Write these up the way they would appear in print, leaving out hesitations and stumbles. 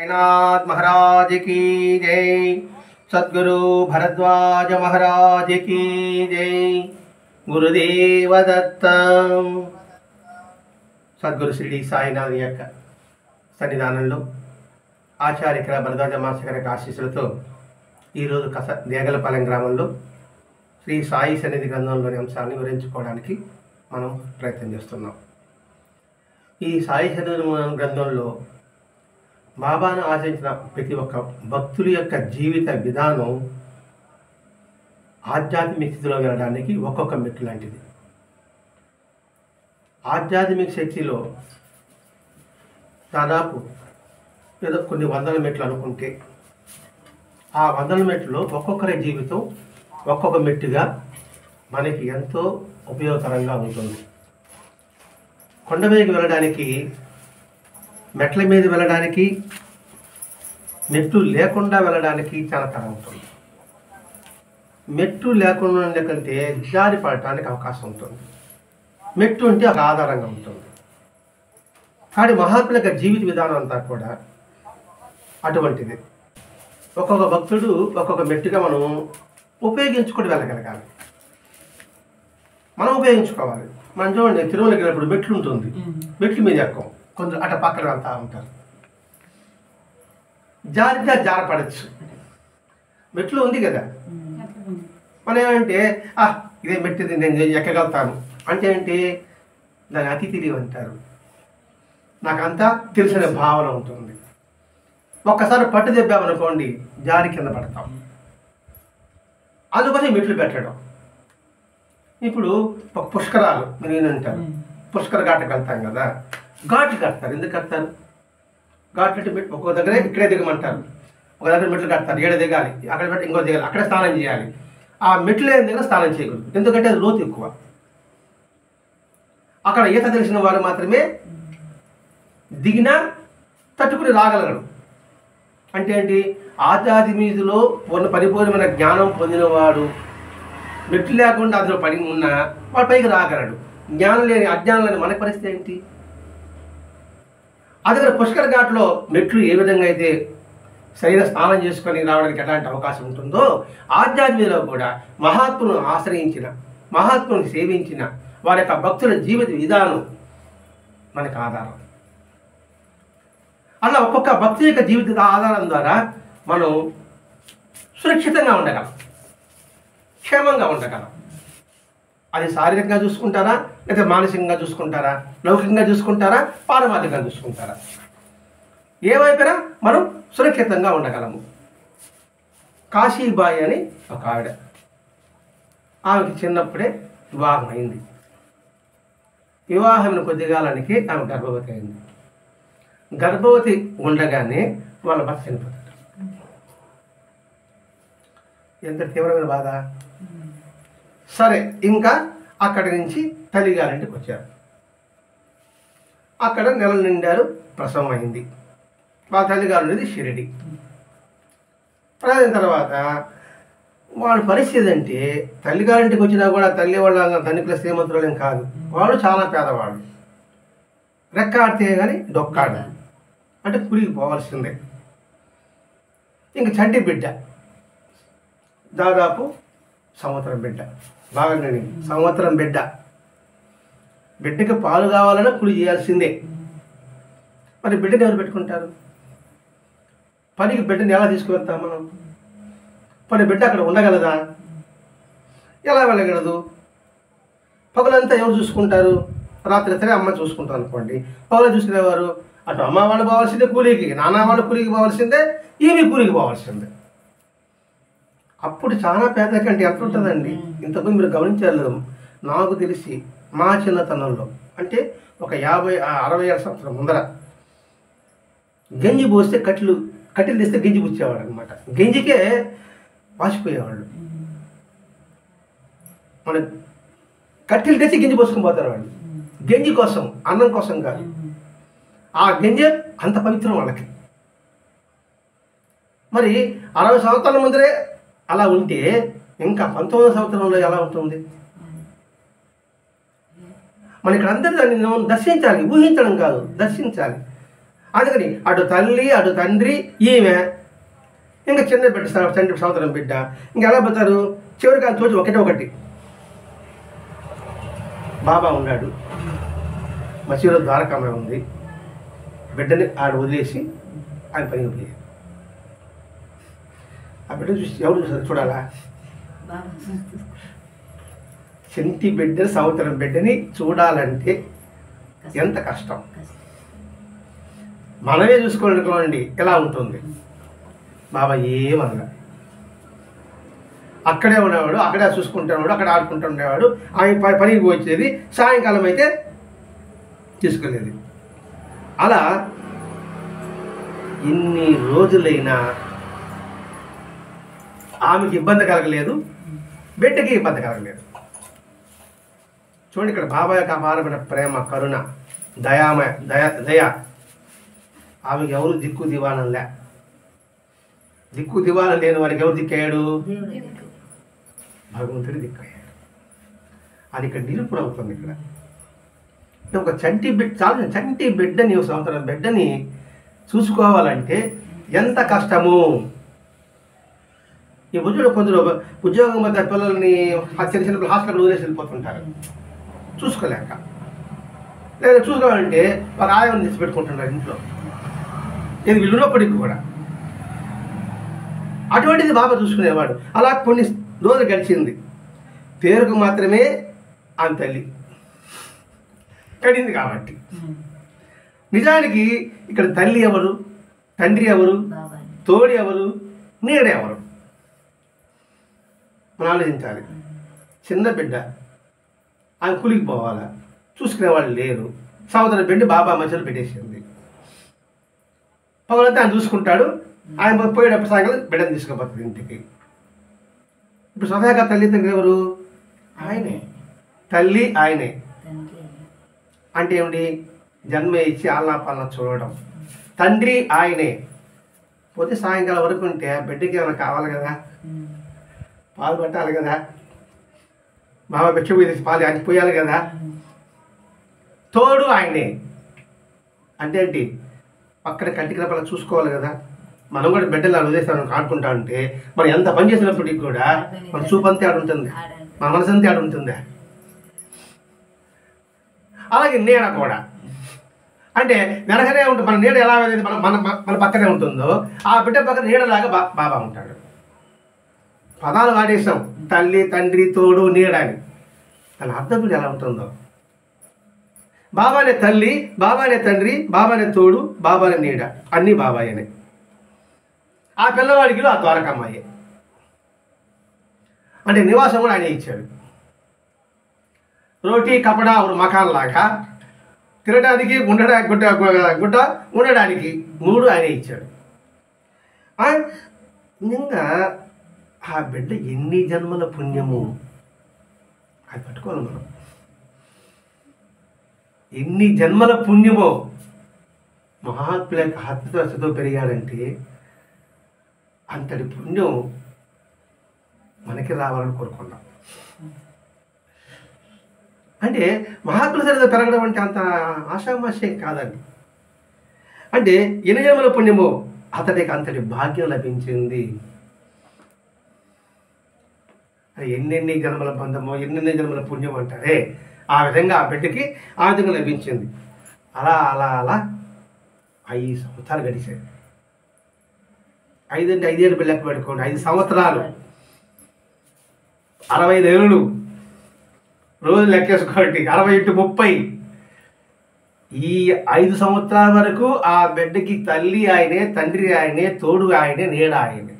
साईनाथ महाराज की जय। सद्गुरु भरद्वाज महाराज की जय। गुरुदेव दत्त। సద్గురు శ్రీ సాయినాథ్ యొక్క సన్నిధానంలో ఆచార్య భరద్వాజ మాస్టర్ గారి ఆశీస్సులతో ఈరోజు దేగలపాలెం గ్రామంలో శ్రీ సాయి సన్నిధి గ్రంథంలోని అంశాన్ని వివరించుకోవడానికి మనం ప్రయత్నం చేస్తున్నాం. ఈ సాయి సన్నిధి గ్రంథంలో బాబాను ఆచరించిన ప్రతి ఒక్క భక్తుల యొక్క జీవిత విధానం ఆధ్యాత్మిక స్థితిలో వెళ్ళడానికి ఒక్కొక్క మెట్టు లాంటిది. ఆధ్యాత్మిక శక్తిలో దాదాపు ఏదో కొన్ని వందల మెట్లు అనుకుంటే ఆ వందల మెట్లలో ఒక్కొక్కరి జీవితం ఒక్కొక్క మెట్టుగా మనకి ఎంతో ఉపయోగకరంగా ఉంటుంది. కొండ మీదకి వెళ్ళడానికి, మెట్ల మీద వెళ్ళడానికి, మెట్లు లేకుండా వెళ్ళడానికి చాలా తరం ఉంటుంది. మెట్లు లేకుండా కంటే జారి పడటానికి అవకాశం ఉంటుంది. మెట్టు అంటే ఒక ఆధారంగా ఉంటుంది. కానీ మహాత్ముల యొక్క జీవిత విధానం అంతా కూడా అటువంటిది. ఒక్కొక్క భక్తుడు ఒక్కొక్క మెట్టుగా మనం ఉపయోగించుకొని వెళ్ళగలగాలి. మనం ఉపయోగించుకోవాలి. మనం చూడండి, తిరుమలకి వెళ్ళినప్పుడు మెట్లు ఉంటుంది, మెట్లు మీద ఎక్కం, కొందరు అటు పక్కన వెళ్తూ ఉంటారు. జారిగా జారపడచ్చు. మెట్లు ఉంది కదా, మనం ఏమంటే ఇదే మెట్టిది, నేను ఎక్కగలుగుతాను అంటే ఏంటి, దాని అతి తెలివి అంటారు. నాకంతా తెలిసిన భావన ఉంటుంది. ఒక్కసారి పట్టు దెబ్బామనుకోండి, జారి కింద పడతాం. అందుకని మెట్లు పెట్టడం. ఇప్పుడు ఒక పుష్కరాలు మీరు ఏంటంటారు, పుష్కర ఘాటుకి వెళ్తాం కదా, ఘాట్లు కడతారు. ఎందుకు కడతారు? ఘాట్లు ఒక్కొక్క దగ్గర ఇక్కడే దిగమంటారు, ఒక దగ్గర మెట్లు కడతారు, ఏడ దిగాలి, అక్కడ పెట్టి ఇంకో దిగాలి, అక్కడే స్నానం చేయాలి. ఆ మెట్లు లేని దగ్గర స్నానం చేయకూడదు, ఎందుకంటే అది లోతు ఎక్కువ. అక్కడ ఈత తెలిసిన వారు మాత్రమే దిగినా తట్టుకుని రాగలరు. అంటే ఏంటి, ఆధ్యాత్మికలో పరిపూర్ణమైన జ్ఞానం పొందినవాడు మెట్లు లేకుండా అందులో పడి ఉన్నా వాడు పైకి రాగలడు. జ్ఞానం లేని, అజ్ఞానం లేని మన పరిస్థితి ఏంటి? అదే పుష్కర ఘాట్లో మెట్లు ఏ విధంగా అయితే సరైన స్నానం చేసుకొని రావడానికి ఎలాంటి అవకాశం ఉంటుందో, ఆధ్యాత్మికలో కూడా మహాత్ములను ఆశ్రయించిన, మహాత్ములను సేవించిన వారి యొక్క భక్తుల జీవిత విధానం మనకు ఆధారం. అలా ఒక్కొక్క భక్తుల యొక్క జీవిత ఆధారం ద్వారా మనం సురక్షితంగా ఉండగలం, క్షేమంగా ఉండగలం. అది శారీరకంగా చూసుకుంటారా, లేదా మానసికంగా చూసుకుంటారా, లౌకికంగా చూసుకుంటారా, పారమార్థికంగా చూసుకుంటారా, ఏ వైపున మనం సురక్షితంగా ఉండగలము. కాశీబాయి అని ఒక ఆవిడ, ఆమెకి చిన్నప్పుడే వివాహం అయింది. వివాహం కొద్దిగాలానికి ఆమె గర్భవతి అయింది. గర్భవతి ఉండగానే వాళ్ళ భర్త చనిపోతాడు. ఎంత తీవ్రమైన బాధ. సరే, ఇంకా అక్కడి నుంచి తల్లిగారింటికి వచ్చారు. అక్కడ నెలలు నిండారు, ప్రసవం అయింది. వాళ్ళ తల్లిగారు ఉండేది షిరిడి. అయిన తర్వాత వాళ్ళ పరిస్థితి అంటే, తల్లిగారింటికి వచ్చినా కూడా తల్లి వాళ్ళ ధనికుల శ్రీమంతులేం కాదు, వాళ్ళు చాలా పేదవాళ్ళు. రెక్కాడితే కానీ డొక్కాడు, అంటే కూలికి పోవాల్సిందే. ఇంక చంటి బిడ్డ, దాదాపు సంవత్సరం బిడ్డ, బాగా సంవత్సరం బిడ్డ. బిడ్డకి పాలు కావాలన్నా కూలి చేయాల్సిందే. మరి బిడ్డని ఎవరు పెట్టుకుంటారు? పనికి బిడ్డని ఎలా తీసుకువెళ్తాం మనం? పని బిడ్డ అక్కడ ఉండగలదా? ఎలా వెళ్ళగలదు? పగలంతా ఎవరు చూసుకుంటారు? రాత్రి సరే అమ్మ చూసుకుంటారు అనుకోండి. పగలు చూసుకునేవారు అటు అమ్మ వాళ్ళు పోవాల్సిందే కూలికి, నాన్న వాళ్ళు కూలికి పోవాల్సిందే, ఈమె కూలికి పోవాల్సిందే. అప్పుడు చాలా పేదరికంటే ఎట్లుంటుందండి. ఇంతకుముందు మీరు గమనించారు, నాకు తెలిసి మా చిన్నతనంలో, అంటే ఒక 50-60 ఏళ్ళ సంవత్సరం ముందర, గంజి పోస్తే కట్టెలు తెస్తే గంజి పుచ్చేవాడు అనమాట. గంజికే వాసిపోయేవాళ్ళు. మన కట్టెలు తెచ్చి గంజి పోసుకొని పోతారు వాళ్ళు, గంజి కోసం, అన్నం కోసం కాదు. ఆ గంజి అంత పవిత్రం వాళ్ళకి. మరి 60 సంవత్సరాల ముందరే అలా ఉంటే ఇంకా 19వ సంవత్సరంలో ఎలా ఉంటుంది? మన ఇక్కడ అందరూ దాన్ని దర్శించాలి, ఊహించడం కాదు, దర్శించాలి. అందుకని అటు తల్లి అటు తండ్రి ఈమె ఇంకా చిన్న బిడ్డ తండ్రి సంవత్సరం బిడ్డ ఇంకా ఎలా పోతారు? చివరికి ఆ తోచి ఒకటి బాబా ఉన్నాడు, మసీదులో ద్వారకామ ఉంది, బిడ్డని ఆడ వదిలేసి ఆయన పనికి పోయాడు. ఆ బిడ్డ చూసి ఎవరు చూడాలా? చెంటి బిడ్డని సంవత్సరం బిడ్డని చూడాలంటే ఎంత కష్టం. మనమే చూసుకోండి ఎలా ఉంటుంది. బాబా ఏమనగా అక్కడే ఉండేవాడు, అక్కడే చూసుకుంటున్నాడు, అక్కడ ఆడుకుంటూ ఉండేవాడు. ఆయన పనికి వచ్చేది, సాయంకాలం అయితే తీసుకెళ్ళేది. అలా ఇన్ని రోజులైనా ఆమెకి ఇబ్బంది కలగలేదు, బిడ్డకి ఇబ్బంది కలగలేదు. చూడండి ఇక్కడ బాబా యొక్క అపారమైన ప్రేమ, కరుణ, దయ. ఆమెకి ఎవరు దిక్కు దివానంలే. దిక్కు దివానం లేని వారికి ఎవరు దిక్కయ్యాడు? భగవంతుడి దిక్కయ్యాడు. అది ఇక్కడ నిరూపణ అవుతుంది. ఇక్కడ ఒక చంటి బిడ్డని, ఒక సంవత్సరం బిడ్డని చూసుకోవాలంటే ఎంత కష్టము. ఈ కొందరు ఉద్యోగం మధ్య పిల్లల్ని చిన్న చిన్న హాస్పిటల్ వదిలేసి వెళ్ళిపోతుంటారు చూసుకోలేక. లేదా చూసుకోవాలంటే వారు ఆయాన్ని తెచ్చి పెట్టుకుంటున్నారు ఇంట్లో, నేను వీళ్ళున్నప్పటికీ కూడా. అటువంటిది బాబా చూసుకునేవాడు. అలా కొన్ని రోజులు గడిచింది. పేరుకు మాత్రమే ఆమె తల్లి కడింది కాబట్టి. నిజానికి ఇక్కడ తల్లి ఎవరు, తండ్రి ఎవరు, తోడు ఎవరు, నీడ ఎవరు మనం ఆలోచించాలి. చిన్న బిడ్డ ఆమె కూలికి పోవాలా, చూసుకునే వాళ్ళు లేరు. సంవత్సరం బిడ్డ బాబా మధ్యలో పెట్టేసింది. పగలంతా ఆయన చూసుకుంటాడు. ఆయన పోయేటప్పుడు సాయంకాలం బిడ్డను తీసుకుపోతుంది ఇంటికి. ఇప్పుడు స్వతహాగా తల్లిదండ్రులు ఎవరు? ఆయనే. తల్లి ఆయనే. అంటే ఏమిటి? జన్మ ఇచ్చి ఆలనా పాలన చూడడం. తండ్రి ఆయనే. పోతే సాయంకాలం వరకు ఉంటే బిడ్డకి ఏమైనా కావాలి కదా, పాలు పట్టాలి కదా, బాబా పెట్టి పోయి పాలు అనిపోయాలి కదా. తోడు ఆయనే. అంటే ఏంటి? పక్కన కంటికి రప్పలా చూసుకోవాలి కదా. మనం కూడా బిడ్డలు ఉద్దేశాలను ఆడుకుంటా ఉంటే మనం ఎంత పని చేసినప్పటికీ కూడా మన చూపు అంతే ఆడుంటుంది, మన మనసు అంతే ఆడుంటుంది. అలాగే నీడ కూడా. అంటే వెనకనే ఉంటుంది. మన నీడ ఎలా అనేది మన పక్కనే ఉంటుందో ఆ బిడ్డ పక్కన నీడలాగా బాబా ఉంటాడు. పదాలు వాడేసాం, తల్లి, తండ్రి, తోడు, నీడ అని. దాని అర్థం కూడా ఎలా ఉంటుందో. బాబానే తల్లి, బాబానే తండ్రి, బాబానే తోడు, బాబానే నీడ, అన్నీ బాబాయనే. ఆ పిల్లవాడికి ఆ ద్వారకమ్మాయే. అంటే నివాసం కూడా ఆయన ఇచ్చాడు. రోటీ కపడా ఒక మకాన్ లాగా తినడానికి, ఉండడానికి గుడ్డ ఉండడానికి 3 ఆయన ఇచ్చాడు. నిజంగా ఆ బిడ్డ ఎన్ని జన్మల పుణ్యము అది పట్టుకోవాలి మనం. ఎన్ని జన్మల పుణ్యమో. మహాత్ముల యొక్క హస్తతో పెరిగాడంటే అంతటి పుణ్యం మనకి రావాలని కోరుకున్నాం. అంటే మహాత్ముల సరితో పెరగడం అంటే అంత ఆషామాషయం కాదండి. అంటే ఎన్ని జన్మల పుణ్యమో అతడికి అంతటి భాగ్యం లభించింది. ఎన్నెన్ని జన్మల బంధమో, ఎన్నెన్ని జన్మల పుణ్యం అంటారే, ఆ విధంగా ఆ బిడ్డకి ఆ విధంగా లభించింది. అలా 5 సంవత్సరాలు గడిచాయి. 5 అంటే 5 ఏళ్ళు లెక్క పెట్టుకోండి. 5 సంవత్సరాలు 65 ఏళ్ళు రోజు లెక్కేసుకోండి. 60 × 30. ఈ 5 సంవత్సరాల వరకు ఆ బిడ్డకి తల్లి ఆయనే, తండ్రి ఆయనే, తోడు ఆయనే, నీడ ఆయనే.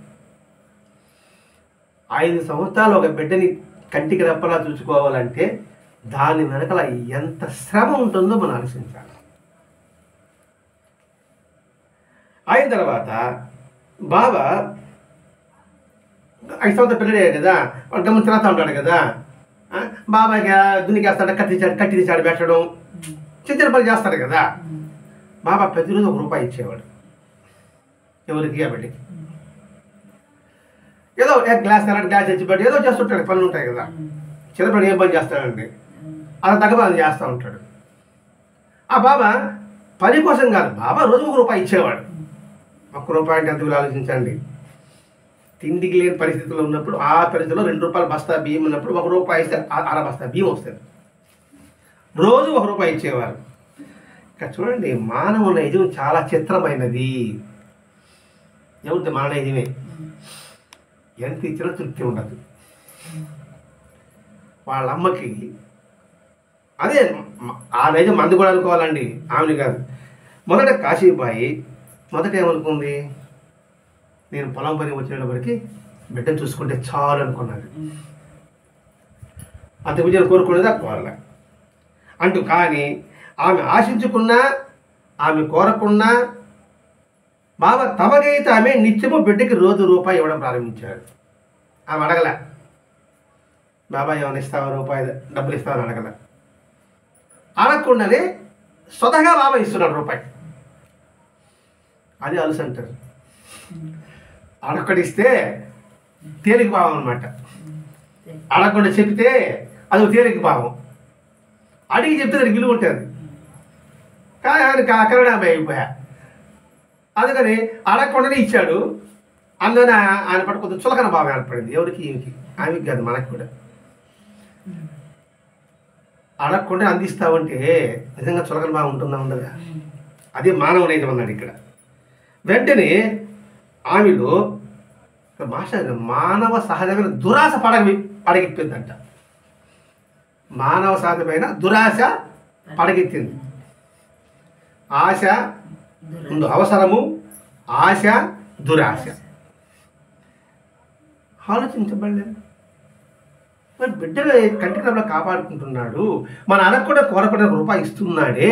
5 సంవత్సరాలు ఒక బిడ్డని కంటికి రెప్పలా చూసుకోవాలంటే దాని వెనకల ఎంత శ్రమ ఉంటుందో మనం ఆలోచించాలి. అయిన తర్వాత బాబా 5 సంవత్సరాలు పిల్లడే కదా, వాడు గమని తిరుగుతూ ఉంటాడు కదా. బాబాకి దునికేస్తాడు, కట్టి తీసాడు పెట్టడం, చిన్న పని చేస్తాడు కదా. బాబా ప్రతిరోజు ₹1 ఇచ్చేవాడు. ఎవరికి? ఆ బిడ్డకి. ఏదో గ్లాస్ తెచ్చిపెట్టి ఏదో చేస్తుంటాడు, పనులు ఉంటాయి కదా. చిన్నప్పుడు ఏం పని చేస్తాడండి, అలా తగ్గ పని చేస్తూ ఉంటాడు. ఆ బాబా పని కోసం కాదు, బాబా రోజు ₹1 ఇచ్చేవాడు. ₹1 అంటే ఎంత ఆలోచించండి. తిండికి లేని పరిస్థితుల్లో ఉన్నప్పుడు, ఆ పరిస్థితిలో ₹2 బస్తా బియ్యం ఉన్నప్పుడు ₹1 ఇస్తే అర బస్తా బియ్యం వస్తుంది. రోజు ₹1 ఇచ్చేవారు. ఇక్కడ చూడండి, మానవ నైజం చాలా చిత్రమైనది. ఎవరిది మానవ నైజమే, ఎంత ఇచ్చినా తృప్తి ఉండదు. వాళ్ళ అమ్మకి అదే ఆ నైజం మంది కూడా అనుకోవాలండి, ఆమెను కాదు. మొదట కాశీబాయి మొదట ఏమనుకుంది, నేను పొలం పని వచ్చేటప్పటికి బిడ్డను చూసుకుంటే చాలు అనుకున్నాడు. అంత విజయం కోరుకునేది అక్కవాళ్ళ అంటూ. కానీ ఆమె ఆశించుకున్నా, ఆమె కోరకున్నా బాబా తమకైతే ఆమె నిత్యము బిడ్డకి రోజు ₹1 ఇవ్వడం ప్రారంభించాడు. ఆమె అడగలే, బాబా ఏమైనా ఇస్తావా, డబ్బులు ఇస్తావని అడగలే. అడగకుండానే స్వతహగా బాబా ఇస్తున్నాడు ₹1. అది అలసి అంటారు. అడగడిస్తే తేలిక భావం అనమాట. అడగకుండా చెప్తే అది తేలిక భావం. అడిగి చెప్తే దానికి విలువ ఉంటుంది. కానీ ఆయన కరుణామయ అయిపోయా. అందుకని అడగకుండానే ఇచ్చాడు. అందుకని ఆయన పట్ల కొంచెం చులకన భావం ఏర్పడింది. ఎవరికి, ఈమెకి, ఆమెకి కాదు, మనకి కూడా. అడగకుండా అందిస్తావంటే నిజంగా చులకన భావం ఉంటుందా, ఉండదా? అదే మానవ నైజం అన్నాడు ఇక్కడ. వెంటనే ఆమెలో మానవ సహజమైన దురాశ పడగెత్తిందంట. మానవ సహజమైన దురాశ పడగెత్తింది. ఆశ ముందు అవసరము, ఆశ, దురాశ. ఆలోచించబడలేదు. మరి బిడ్డలు కంటిలో కాపాడుకుంటున్నాడు, మన అడగకుండా కోరకుండా ₹1 ఇస్తున్నాడే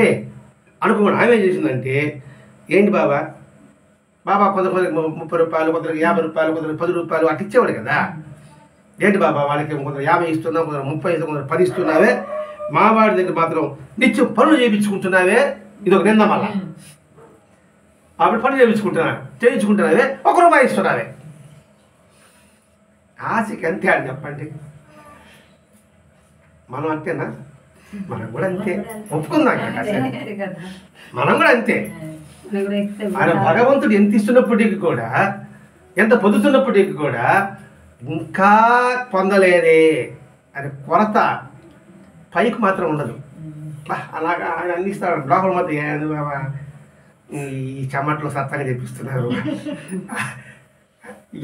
అనుకోండి. ఆమె ఏం చేసిందంటే, ఏంటి బాబా కొందరికి ₹30, కొందరికి ₹50, కొందరికి ₹10 అట్లా ఇచ్చేవాడు కదా. ఏంటి బాబా వాళ్ళకి కొందరు 50 ఇస్తున్నావు, కొందరు 30 ఇస్తున్నావు, కొందరు 10 ఇస్తున్నావే, మా వాడి దగ్గర మాత్రం నిత్యం పనులు చేయించుకుంటున్నావే, ఇది ఒక నింద. మళ్ళా అప్పుడు పనులు చేయించుకుంటున్నావే, ₹1 ఇస్తున్నావే. ఆశకి అంతే అని చెప్పండి. మనం అంతేనా? మనం కూడా అంతే, ఒప్పుకుందాం కదా. మనం కూడా అంతే. ఆయన భగవంతుడు ఎంత ఇస్తున్నప్పటికీ కూడా, ఎంత పొందుతున్నప్పటికీ కూడా ఇంకా పొందలేదే అని కొరత పైకి మాత్రం ఉండదు. అలాగా ఆయన అందిస్తాడు. లోపల మాత్రం ఈ చెమట్లో సత్తంగా చెప్పిస్తున్నారు,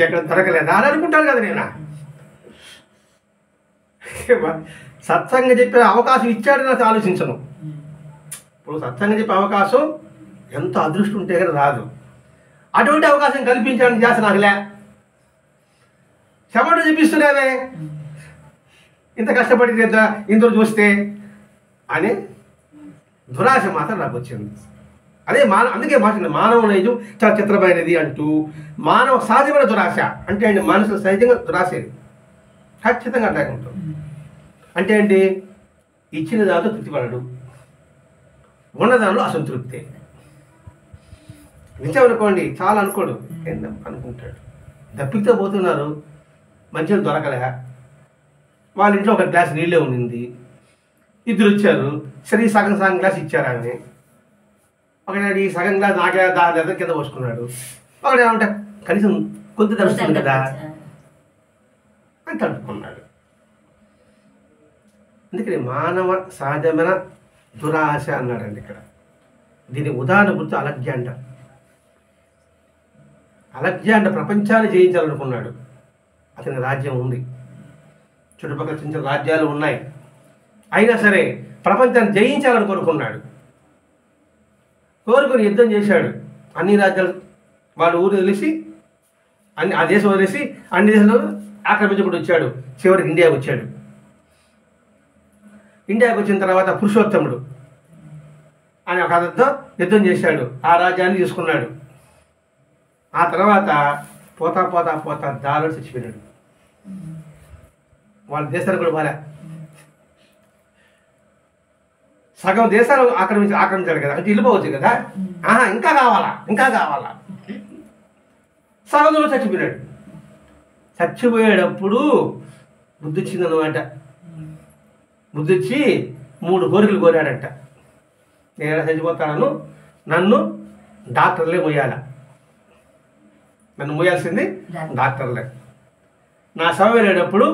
ఎక్కడ దొరకలేదా అని అనుకుంటాను కదా నేను. సత్సంగా చెప్పే అవకాశం ఇచ్చాడు నాకు ఆలోచించను. ఇప్పుడు సత్సంగా చెప్పే అవకాశం ఎంతో అదృష్టం ఉంటే కానీ రాదు. అటువంటి అవకాశం కల్పించాలని చేస నాకులే. చెమట చూపిస్తున్నావే, ఇంత కష్టపడి ఇంత చూస్తే అని దురాశ మాత్రం నాకు వచ్చింది. అదే అందుకే మానవ నైజం చాలా చిత్రమైనది అంటూ, మానవ సహజమైన దురాశ అంటే అండి, మనసు సహజంగా దురాశేది ఖచ్చితంగా అట్లాగే ఉంటుంది. అంటే ఏంటి, ఇచ్చిన దాంతో తృప్తిపడడు, ఉన్నదానిలో అసంతృప్తి. నిజం అనుకోండి, చాలా అనుకోడు, అనుకుంటాడు. దప్పితో పోతున్నారు, మంచిగా దొరకలే, వాళ్ళ ఇంట్లో ఒక గ్లాస్ నీళ్ళే ఉండింది, ఇద్దరు వచ్చారు, సరే సగం గ్లాస్ ఇచ్చారు. ఆమె ఒకటి ఈ సగం గ్లాస్ నాకే దాని కింద పోసుకున్నాడు. ఒకటి ఏమంటే కనీసం కొంత తెలుస్తుంది కదా అని తడుపుకున్నాడు. అందుకని మానవ సహజమైన దురాశ అన్నాడండి ఇక్కడ. దీని ఉదాహరణ గుర్తు అలెగ్జాండర్. ప్రపంచాన్ని జయించాలనుకున్నాడు. అతని రాజ్యం ఉంది, చుట్టుపక్కల చిన్న చిన్న రాజ్యాలు ఉన్నాయి. అయినా సరే ప్రపంచాన్ని జయించాలని కోరుకున్నాడు. కోరుకుని యుద్ధం చేశాడు. అన్ని రాజ్యాలు వాడు ఊరు వదిలేసి, ఆ దేశం వదిలేసి అన్ని దేశాలు ఆక్రమించుకుంటూ వచ్చాడు. చివరికి ఇండియాకి వచ్చాడు. ఇండియాకి వచ్చిన తర్వాత పురుషోత్తముడు అనే ఒక అతనితో యుద్ధం చేశాడు. ఆ రాజ్యాన్ని తీసుకున్నాడు. ఆ తర్వాత పోతా దారులు చచ్చిపోయాడు. వాళ్ళ దేశాలు కూడా బాలే, సగం దేశాలు ఆక్రమించాడు కదా, అంటే వెళ్ళిపోవచ్చు కదా. ఇంకా కావాలా సగంలో చచ్చిపోయాడు. చచ్చిపోయేటప్పుడు బుద్ధి వచ్చిందన్నమాట. బుద్ధి వచ్చి 3 కోరికలు కోరాడంట. నేను ఎలా చచ్చిపోతాను, నన్ను డాక్టర్లే మోయాల, నన్ను మోయాల్సింది డాక్టర్లే. నా శవం వెళ్ళేటప్పుడు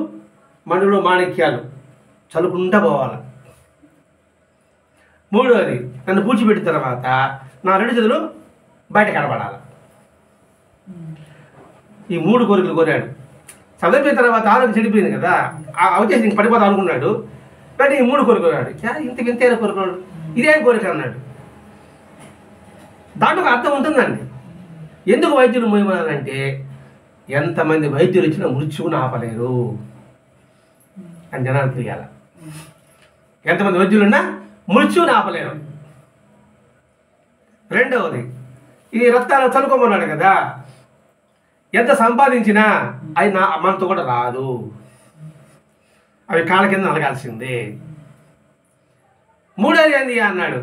మనులు మాణిక్యాలు చల్లుకుంటా పోవాలి. మూడోది, నన్ను పూడ్చిపెట్టిన తర్వాత నా 2 చేతులు బయట కనబడాలి. ఈ 3 కోరికలు కోరాడు. చదివిన తర్వాత ఆరోగ్యం చెడిపోయింది కదా, అవచేసి ఇంక పడిపోతా అనుకున్నాడు. కానీ ఈ 3 కోరికలు కోరాడు. ఇంతకు ఇంతైనా కోరికలు, ఇదేం కోరిక అన్నాడు. దాంట్లో ఒక అర్థం ఉంటుందండి. ఎందుకు వైద్యులు మోయమన్నారంటే, ఎంతమంది వైద్యులు ఇచ్చినా మృత్యువుని ఆపలేరు అని జనాలు తెలియాలి. ఎంతమంది వైద్యులున్నా మృత్యువుని ఆపలేరు. రెండవది, ఈ రక్తాలు చనుకోమన్నాడు కదా, ఎంత సంపాదించినా అది మనతో కూడా రాదు, అవి కాళ్ళ కింద నలగాల్సిందే. మూడోది ఏంది అన్నాడు,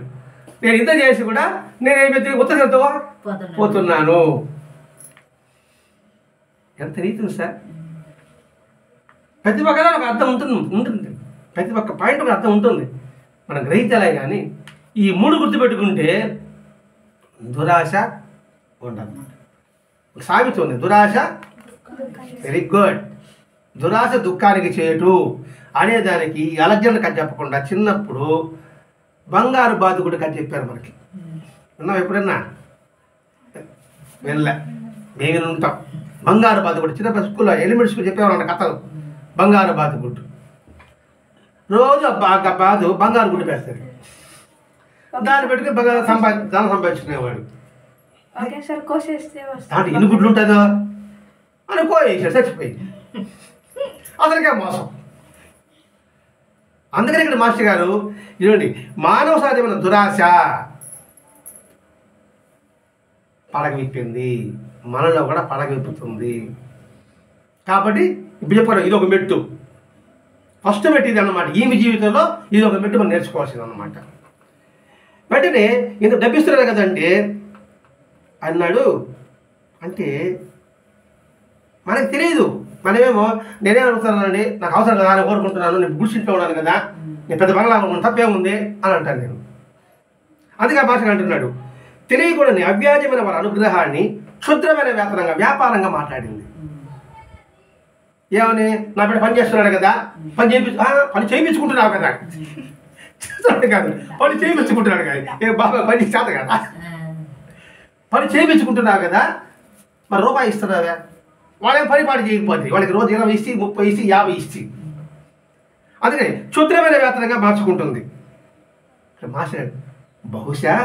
నేను ఇంత చేసి కూడా నేనేమి ఉత్తరంతో పోతున్నాను. ఎంత రీతి సార్. ప్రతి ఒక్క ఒక అర్థం ఉంటుంది, ప్రతి ఒక్క పాయింట్ ఒక అర్థం ఉంటుంది. మనం గ్రహించాలే కానీ ఈ 3 గుర్తుపెట్టుకుంటే దురాశ ఉండదు. సామెత ఉంది, దురాశ వెరీ గుడ్, దురాశ దుఃఖానికి చేటు అనేదానికి అలర్జన కథ చెప్పకుండా చిన్నప్పుడు బంగారు బాతుకుడు కథ చెప్పారు మనకి. విన్నాం ఎప్పుడన్నా? వెళ్ళా, మేము ఉంటాం. బంగారు బాతుకుడు చిన్నప్పుడు స్కూల్లో ఎలిమెంట్ స్కూల్ చెప్పేవాళ్ళ కథలు. బంగారు బాతుగుడ్డు రోజు బాతు బంగారు గుడ్డు పెడతాడు, దాన్ని పెట్టుకుని ధనం సంపాదించుకునేవాడు. దాంట్లో ఎన్ని గుడ్లు ఉంటుందో అని కోయేసాడు, చచ్చిపోయింది. అసలుకే మోసం. అందుకని ఇక్కడ మాస్టర్ గారు ఇదండి, మానవ సహజమైన దురాశ పడగ విప్పింది, మనలో కూడా పడగ విప్పుతుంది. కాబట్టి ఇప్పుడు చెప్పారు, ఇది ఒక మెట్టు, ఫస్ట్ మెట్టు ఇది అన్నమాట. ఈమె జీవితంలో ఇది ఒక మెట్టు మనం నేర్చుకోవాల్సింది అన్నమాట. వెంటనే ఇంత డబ్బిస్తున్నారు కదండి అన్నాడు. అంటే మనకు తెలియదు, మనమేమో నేనే అడుగుతానండి, నాకు అవసరం కదా, నేను కోరుకుంటున్నాను, నేను గుడిసింట్లో ఉన్నాను కదా, నేను పెద్ద బంగ్లా అనుకుంటాను, తప్పేముంది అని అంటాను నేను. అందుకే ఆ భాషగా అంటున్నాడు, తెలియకూడని అవ్యాజమైన వారి అనుగ్రహాన్ని క్షుద్రమైన వ్యాపారంగా మాట్లాడింది. ఏమని, నా బిడ్డ పని చేస్తున్నాడు కదా, పని చేయించుకుంటున్నావు కదా, కాదు పని చేయించుకుంటున్నాడు కదా, ఏ బాగా పని చేత కదా, పని చేయించుకుంటున్నావు కదా, మరి రూపాయి ఇస్తున్నావా? వాళ్ళేం పని పాటు చేయకపోతే వాళ్ళకి రోజు 20 ఇచ్చి 30 ఇచ్చి 50 ఇచ్చి, అందుకని క్షుద్రమైన వేతనంగా మార్చుకుంటుంది. మాస్టర్ బహుశా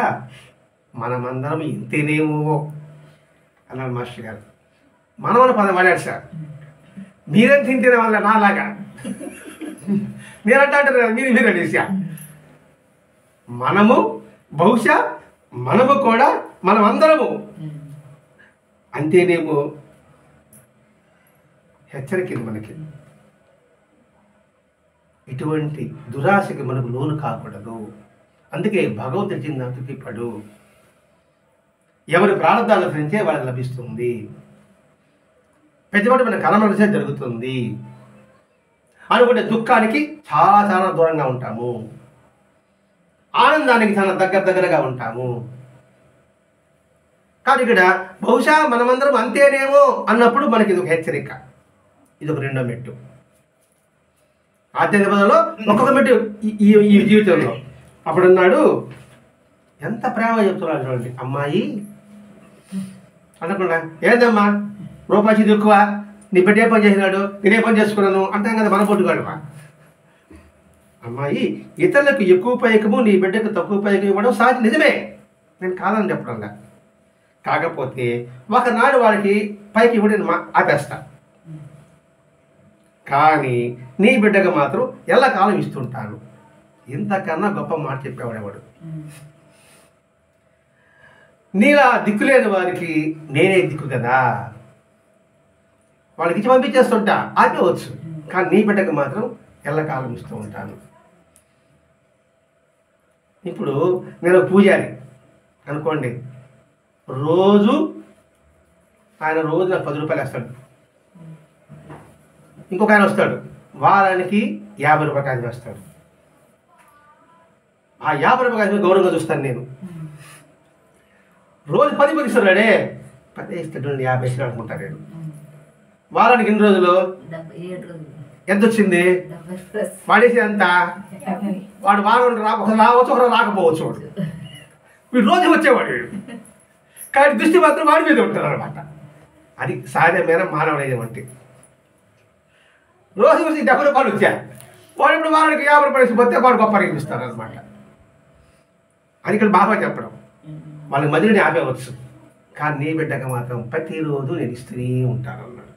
మనమందరం ఇంతేనేమో అన్నాడు మాస్టర్ గారు. మనమని పదం వాడాడు సార్. మీరేం తింటేనే వాళ్ళ నాలాగా మీరంటే అంటారు కదా, మీరు అనేసా. మనము బహుశా మనము కూడా మనం అందరము అంతేనేమో. హెచ్చరికలు మనకి. ఇటువంటి దురాశకి మనకు లోను కాకూడదు. అందుకే భగవంతుడి చిన్న తృప్తిపడు. ఎవరి ప్రారంభాలు అనుసరించే వాళ్ళకి లభిస్తుంది. ప్రతిపాటు మన కర్మనుసే జరుగుతుంది అనుకుంటే దుఃఖానికి చాలా చాలా దూరంగా ఉంటాము, ఆనందానికి చాలా దగ్గరగా ఉంటాము. కానీ ఇక్కడ బహుశా మనమందరం అంతేనేమో అన్నప్పుడు మనకి ఇది ఒక హెచ్చరిక, ఇది ఒక రెండో మెట్టు. ఆధ్యాత్మిక పదంలో ఒక్కొక్క మెట్టు ఈ జీవితంలో. అప్పుడున్నాడు, ఎంత ప్రేమ చెప్తున్నాడు చూడండి. అమ్మాయి అనకుండా, ఏందమ్మా రూపాయి ఎక్కువ, నీ బిడ్డ ఏ పని చేసినాడు, నేనే పని చేసుకున్నాను అంటాం కదా మన పొట్టుగాడు. అమ్మాయి ఇతరులకు ఎక్కువ పైకము నీ బిడ్డకు తక్కువ పైకం ఇవ్వడం సహజ, నిజమే, నేను కాదని చెప్పడంలా. కాకపోతే ఒకనాడు వారికి పైకి ఇవ్వడం ఆపేస్తా, కానీ నీ బిడ్డకు మాత్రం ఎల్లకాలం ఇస్తుంటాను. ఇంతకన్నా గొప్ప మాట చెప్పేవాడేవాడు. నీలా దిక్కులేని వారికి నేనే దిక్కు కదా, వాళ్ళకి ఇచ్చి పంపించేస్తుంటా, ఆపేవచ్చు, కానీ నీ బిడ్డకు మాత్రం ఎల్లకాలం ఇస్తూ ఉంటాను. ఇప్పుడు నేను పూజారి అనుకోండి, రోజు ఆయన రోజు నాకు 10 రూపాయలు వేస్తాడు. ఇంకొక ఆయన వస్తాడు, వారానికి 50 రూపాయలు వేస్తాడు. ఆ 50 రూపాయలు గౌరవంగా చూస్తాను నేను. రోజు 10 ఇస్తున్నాడే, 10 ఇస్తాడు 50 ఇస్తాడు అనుకుంటారు. వారానికి ఎన్ని రోజులు ఎంత వచ్చింది? వాడేసి అంత వాడు వారం రావచ్చు, ఒకరు రాకపోవచ్చు. వీడు రోజు వచ్చేవాడు, కానీ దృష్టి మాత్రం వాడి మీద ఉంటారు అనమాట. అది సహజమైన మానవుడైనటువంటి. రోజు వచ్చి 70 రూపాయలు వచ్చాయి, వాడు ఇప్పుడు వారానికి 50 రూపాయలు పోతే వాడు గొప్ప అనిపిస్తారు అనమాట. అది ఇక్కడ బాగా చెప్పడం, వాళ్ళకి మధ్యలో నేను ఆపేవచ్చు, కానీ నీ బిడ్డగా మాత్రం ప్రతిరోజు నేను ఇస్తూనే ఉంటాను అన్నాడు.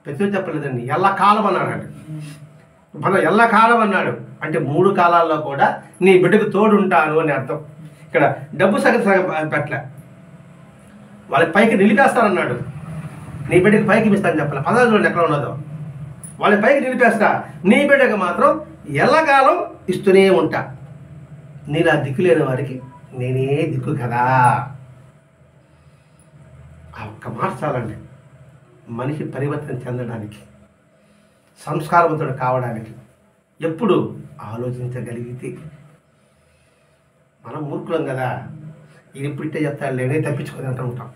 ప్రతిరోజు చెప్పలేదండి, ఎల్లకాలం అన్నాడు. మనం ఎల్లకాలం అన్నాడు అంటే 3 కాలాల్లో కూడా నీ బిడ్డకు తోడు ఉంటాను అని అర్థం. ఇక్కడ డబ్బు సగం పెట్టలే, వాళ్ళకి పైకి నిలిపేస్తానన్నాడు. నీ బిడ్డకి పైకి ఇస్తాను చెప్పలే, పదాలు చూడండి ఎక్కడ ఉన్నదో. వాళ్ళకి పైకి నిలిపేస్తా, నీ బిడ్డకు మాత్రం ఎల్లకాలం ఇస్తూనే ఉంటా. నీలా దిక్కు లేని వారికి నేనే దిక్కు కదా. ఆ ఒక్క మాట చాలండి మనిషి పరివర్తన చెందడానికి, సంస్కారవంతుడు కావడానికి. ఎప్పుడు ఆలోచించగలిగితే. మనం మూర్ఖులం కదా, ఇది ఎప్పుడు ఇట్టే చెప్తాడు లేనే తప్పించుకొని అంటూ ఉంటాం.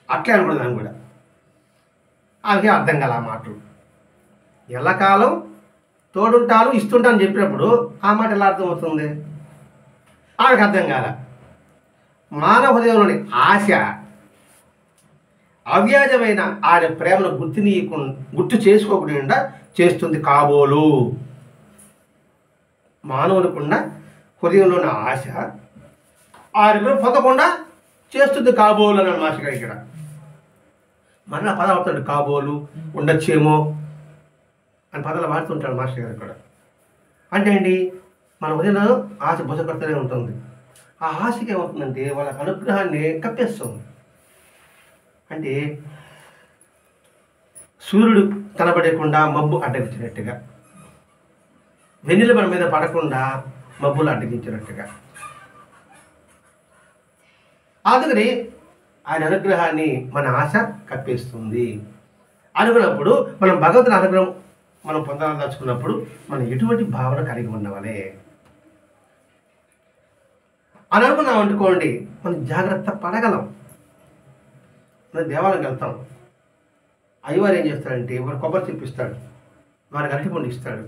అట్లే అనుకున్నాను కూడా. ఆమెకి అర్థం కాల ఆ మాటలు. ఎల్లకాలం తోడుంటాను ఇస్తుంటాను చెప్పినప్పుడు ఆ మాట ఎలా అర్థమవుతుంది? ఆమెకు అర్థం కాల. మానవ హృదయంలోని ఆశ అవ్యాజమైన ఆయన ప్రేమను గుర్తు చేసుకోకుండా చేస్తుంది కాబోలు. మానవునికున్న హృదయంలోని ఆశ ఆయన పొందకుండా చేస్తుంది కాబోలు అని మాస్టర్ గారు ఇక్కడ మరలా పదాలు వాడుతాడు. కాబోలు, ఉండొచ్చేమో అని పదాలు వాడుతుంటాడు మాస్టర్ గారు ఇక్కడ. అంటే ఏంటి, మన హృదయంలో ఆశ బుసపడుతూనే ఉంటుంది. ఆ ఆశకి ఏమవుతుందంటే వాళ్ళ అనుగ్రహాన్ని కప్పేస్తుంది. అంటే సూర్యుడు కనబడకుండా మబ్బు అడ్డగించినట్టుగా, వెన్నెల మన మీద పడకుండా మబ్బులు అడ్డగించినట్టుగా. అందుకని ఆయన అనుగ్రహాన్ని మన ఆశ కప్పేస్తుంది. అనుకున్నప్పుడు మనం భగవంతుని అనుగ్రహం మనం పొందాలదలుచుకున్నప్పుడు మనం ఎటువంటి భావన కలిగి ఉన్నవలే అని అనుకున్నాం అనుకోండి, మనం జాగ్రత్త పడగలం. మనం దేవాలయంకి వెళ్తాం, అయ్యవారు ఏం చేస్తాడంటే వాడు కొబ్బరి చెప్పిస్తాడు, వారికి అరటిపండు ఇస్తాడు.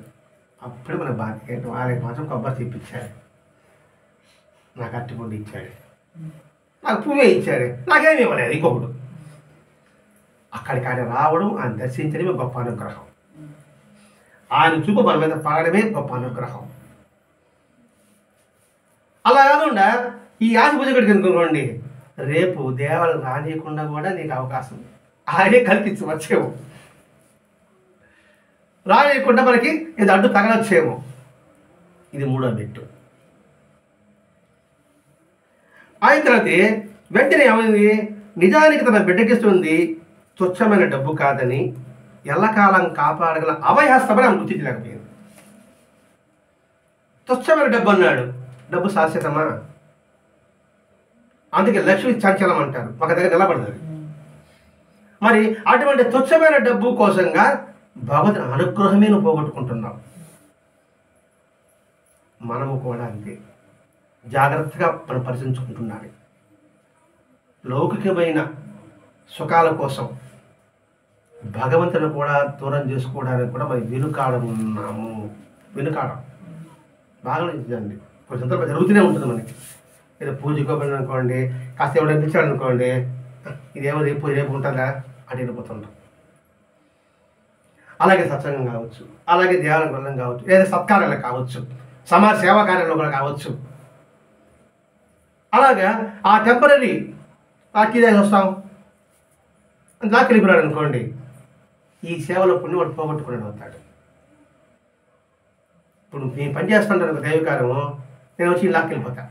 అప్పుడే మన బాధ ఏంటి, వాళ్ళకి మాత్రం కొబ్బరి చెప్పించాడు, నాకు అరటిపండు ఇచ్చాడు, నాకు పువ్వే ఇచ్చాడు, నాకేమి ఇవ్వలేదు ఇంకొకడు. అక్కడికి ఆయన రావడం, ఆయన దర్శించడమే గొప్ప అనుగ్రహం. ఆయన చూపు మన మీద పడడమే గొప్ప అనుగ్రహం. అలా కాకుండా ఈ ఆశ పూజగడికి అనుకోండి, రేపు దేవాలయం రానియకుండా కూడా నీకు అవకాశం ఆయనే కల్పించవచ్చేమో, రానియకుండా మనకి ఇది అడ్డు తగలొచ్చేమో. ఇది 3వ మెట్టు. అయిన తర్వాత వెంటనే ఏమైంది, నిజానికి తన బిడ్డకిస్తుంది తుచ్చమైన డబ్బు కాదని, ఎల్లకాలం కాపాడగల అభయహస్తమని ఆమె గుర్తించలేకపోయింది. తుచ్చమైన డబ్బు అన్నాడు, డబ్బు శాశ్వతమా? అందుకే లక్ష్మి చంచలం అంటారు, ఒక దగ్గర నిలబడుతుంది. మరి అటువంటి తుచ్చమైన డబ్బు కోసంగా భగవంతుని అనుగ్రహమే నువ్వు పోగొట్టుకుంటున్నావు. మనము కూడా అంతే జాగ్రత్తగా మనం పరిశీలించుకుంటున్నాను. లౌకికమైన సుఖాల కోసం భగవంతుని కూడా దూరం చేసుకోవడానికి కూడా మనం వెనుకాడమున్నాము. వెనుకాడం బాగా నిజండి. కొన్ని సందర్భాలు జరుగుతూనే ఉంటుంది మనకి. ఏదో పూజకోపోయింది అనుకోండి, కాస్త ఎవరు అనిపించాడు అనుకోండి, ఇదేమో రేపు ఉంటుందా అని వెళ్ళిపోతుంటాం. అలాగే సత్సంగం కావచ్చు, అలాగే దేవాలయం వెళ్ళడం కావచ్చు, లేదా సత్కార్యాలు కావచ్చు, సమాజ సేవా కార్యాలు కూడా కావచ్చు. అలాగా ఆ టెంపరీ తాకీదాన్ని వస్తాం నాకు వెళ్ళిపోయాడు అనుకోండి, ఈ సేవలో పుణ్యం వాడు పోగొట్టుకుని అవుతాడు. ఇప్పుడు నేను పని చేస్తుంటాను దైవకార్యము, నేను వచ్చి లాక్కి వెళ్ళిపోతా.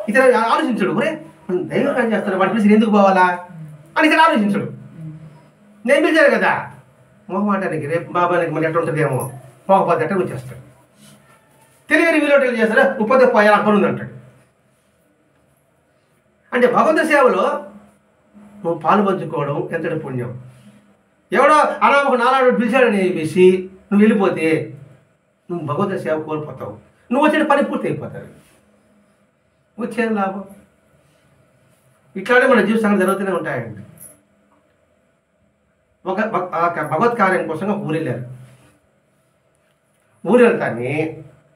ఇతర ఆలోచించడు, ఒరే మనం దైవకార్యం చేస్తాను వాడి పిలిచి ఎందుకు పోవాలా అని ఇతర ఆలోచించడు. నేను పిలిచాను కదా మొహమాటానికి, రేపు బాబానికి మళ్ళీ ఎట్లా ఉంటుందేమో, పోకపోతే ఎట్లా వచ్చేస్తాడు. తెలియని వీలోటలు చేస్తారా, ఉప్పతే పోయాలి పని ఉంది అంటాడు. అంటే భగవంతు సేవలో నువ్వు పాలు పంచుకోవడం ఎంతటి పుణ్యం. ఎవడో అనామకు నాలాడు పిలిచాడని చెప్పేసి నువ్వు వెళ్ళిపోతే నువ్వు భగవంతు సేవ కోల్పోతావు. నువ్వు వచ్చిన పని పూర్తి అయిపోతావు. వచ్చే లాభం ఇట్లానే మన జీవితాలు జరుగుతూనే ఉంటాయండి. ఒక భగవత్ కార్యం కోసం ఒక ఊరు వెళ్ళారు. ఊరు వెళ్తానే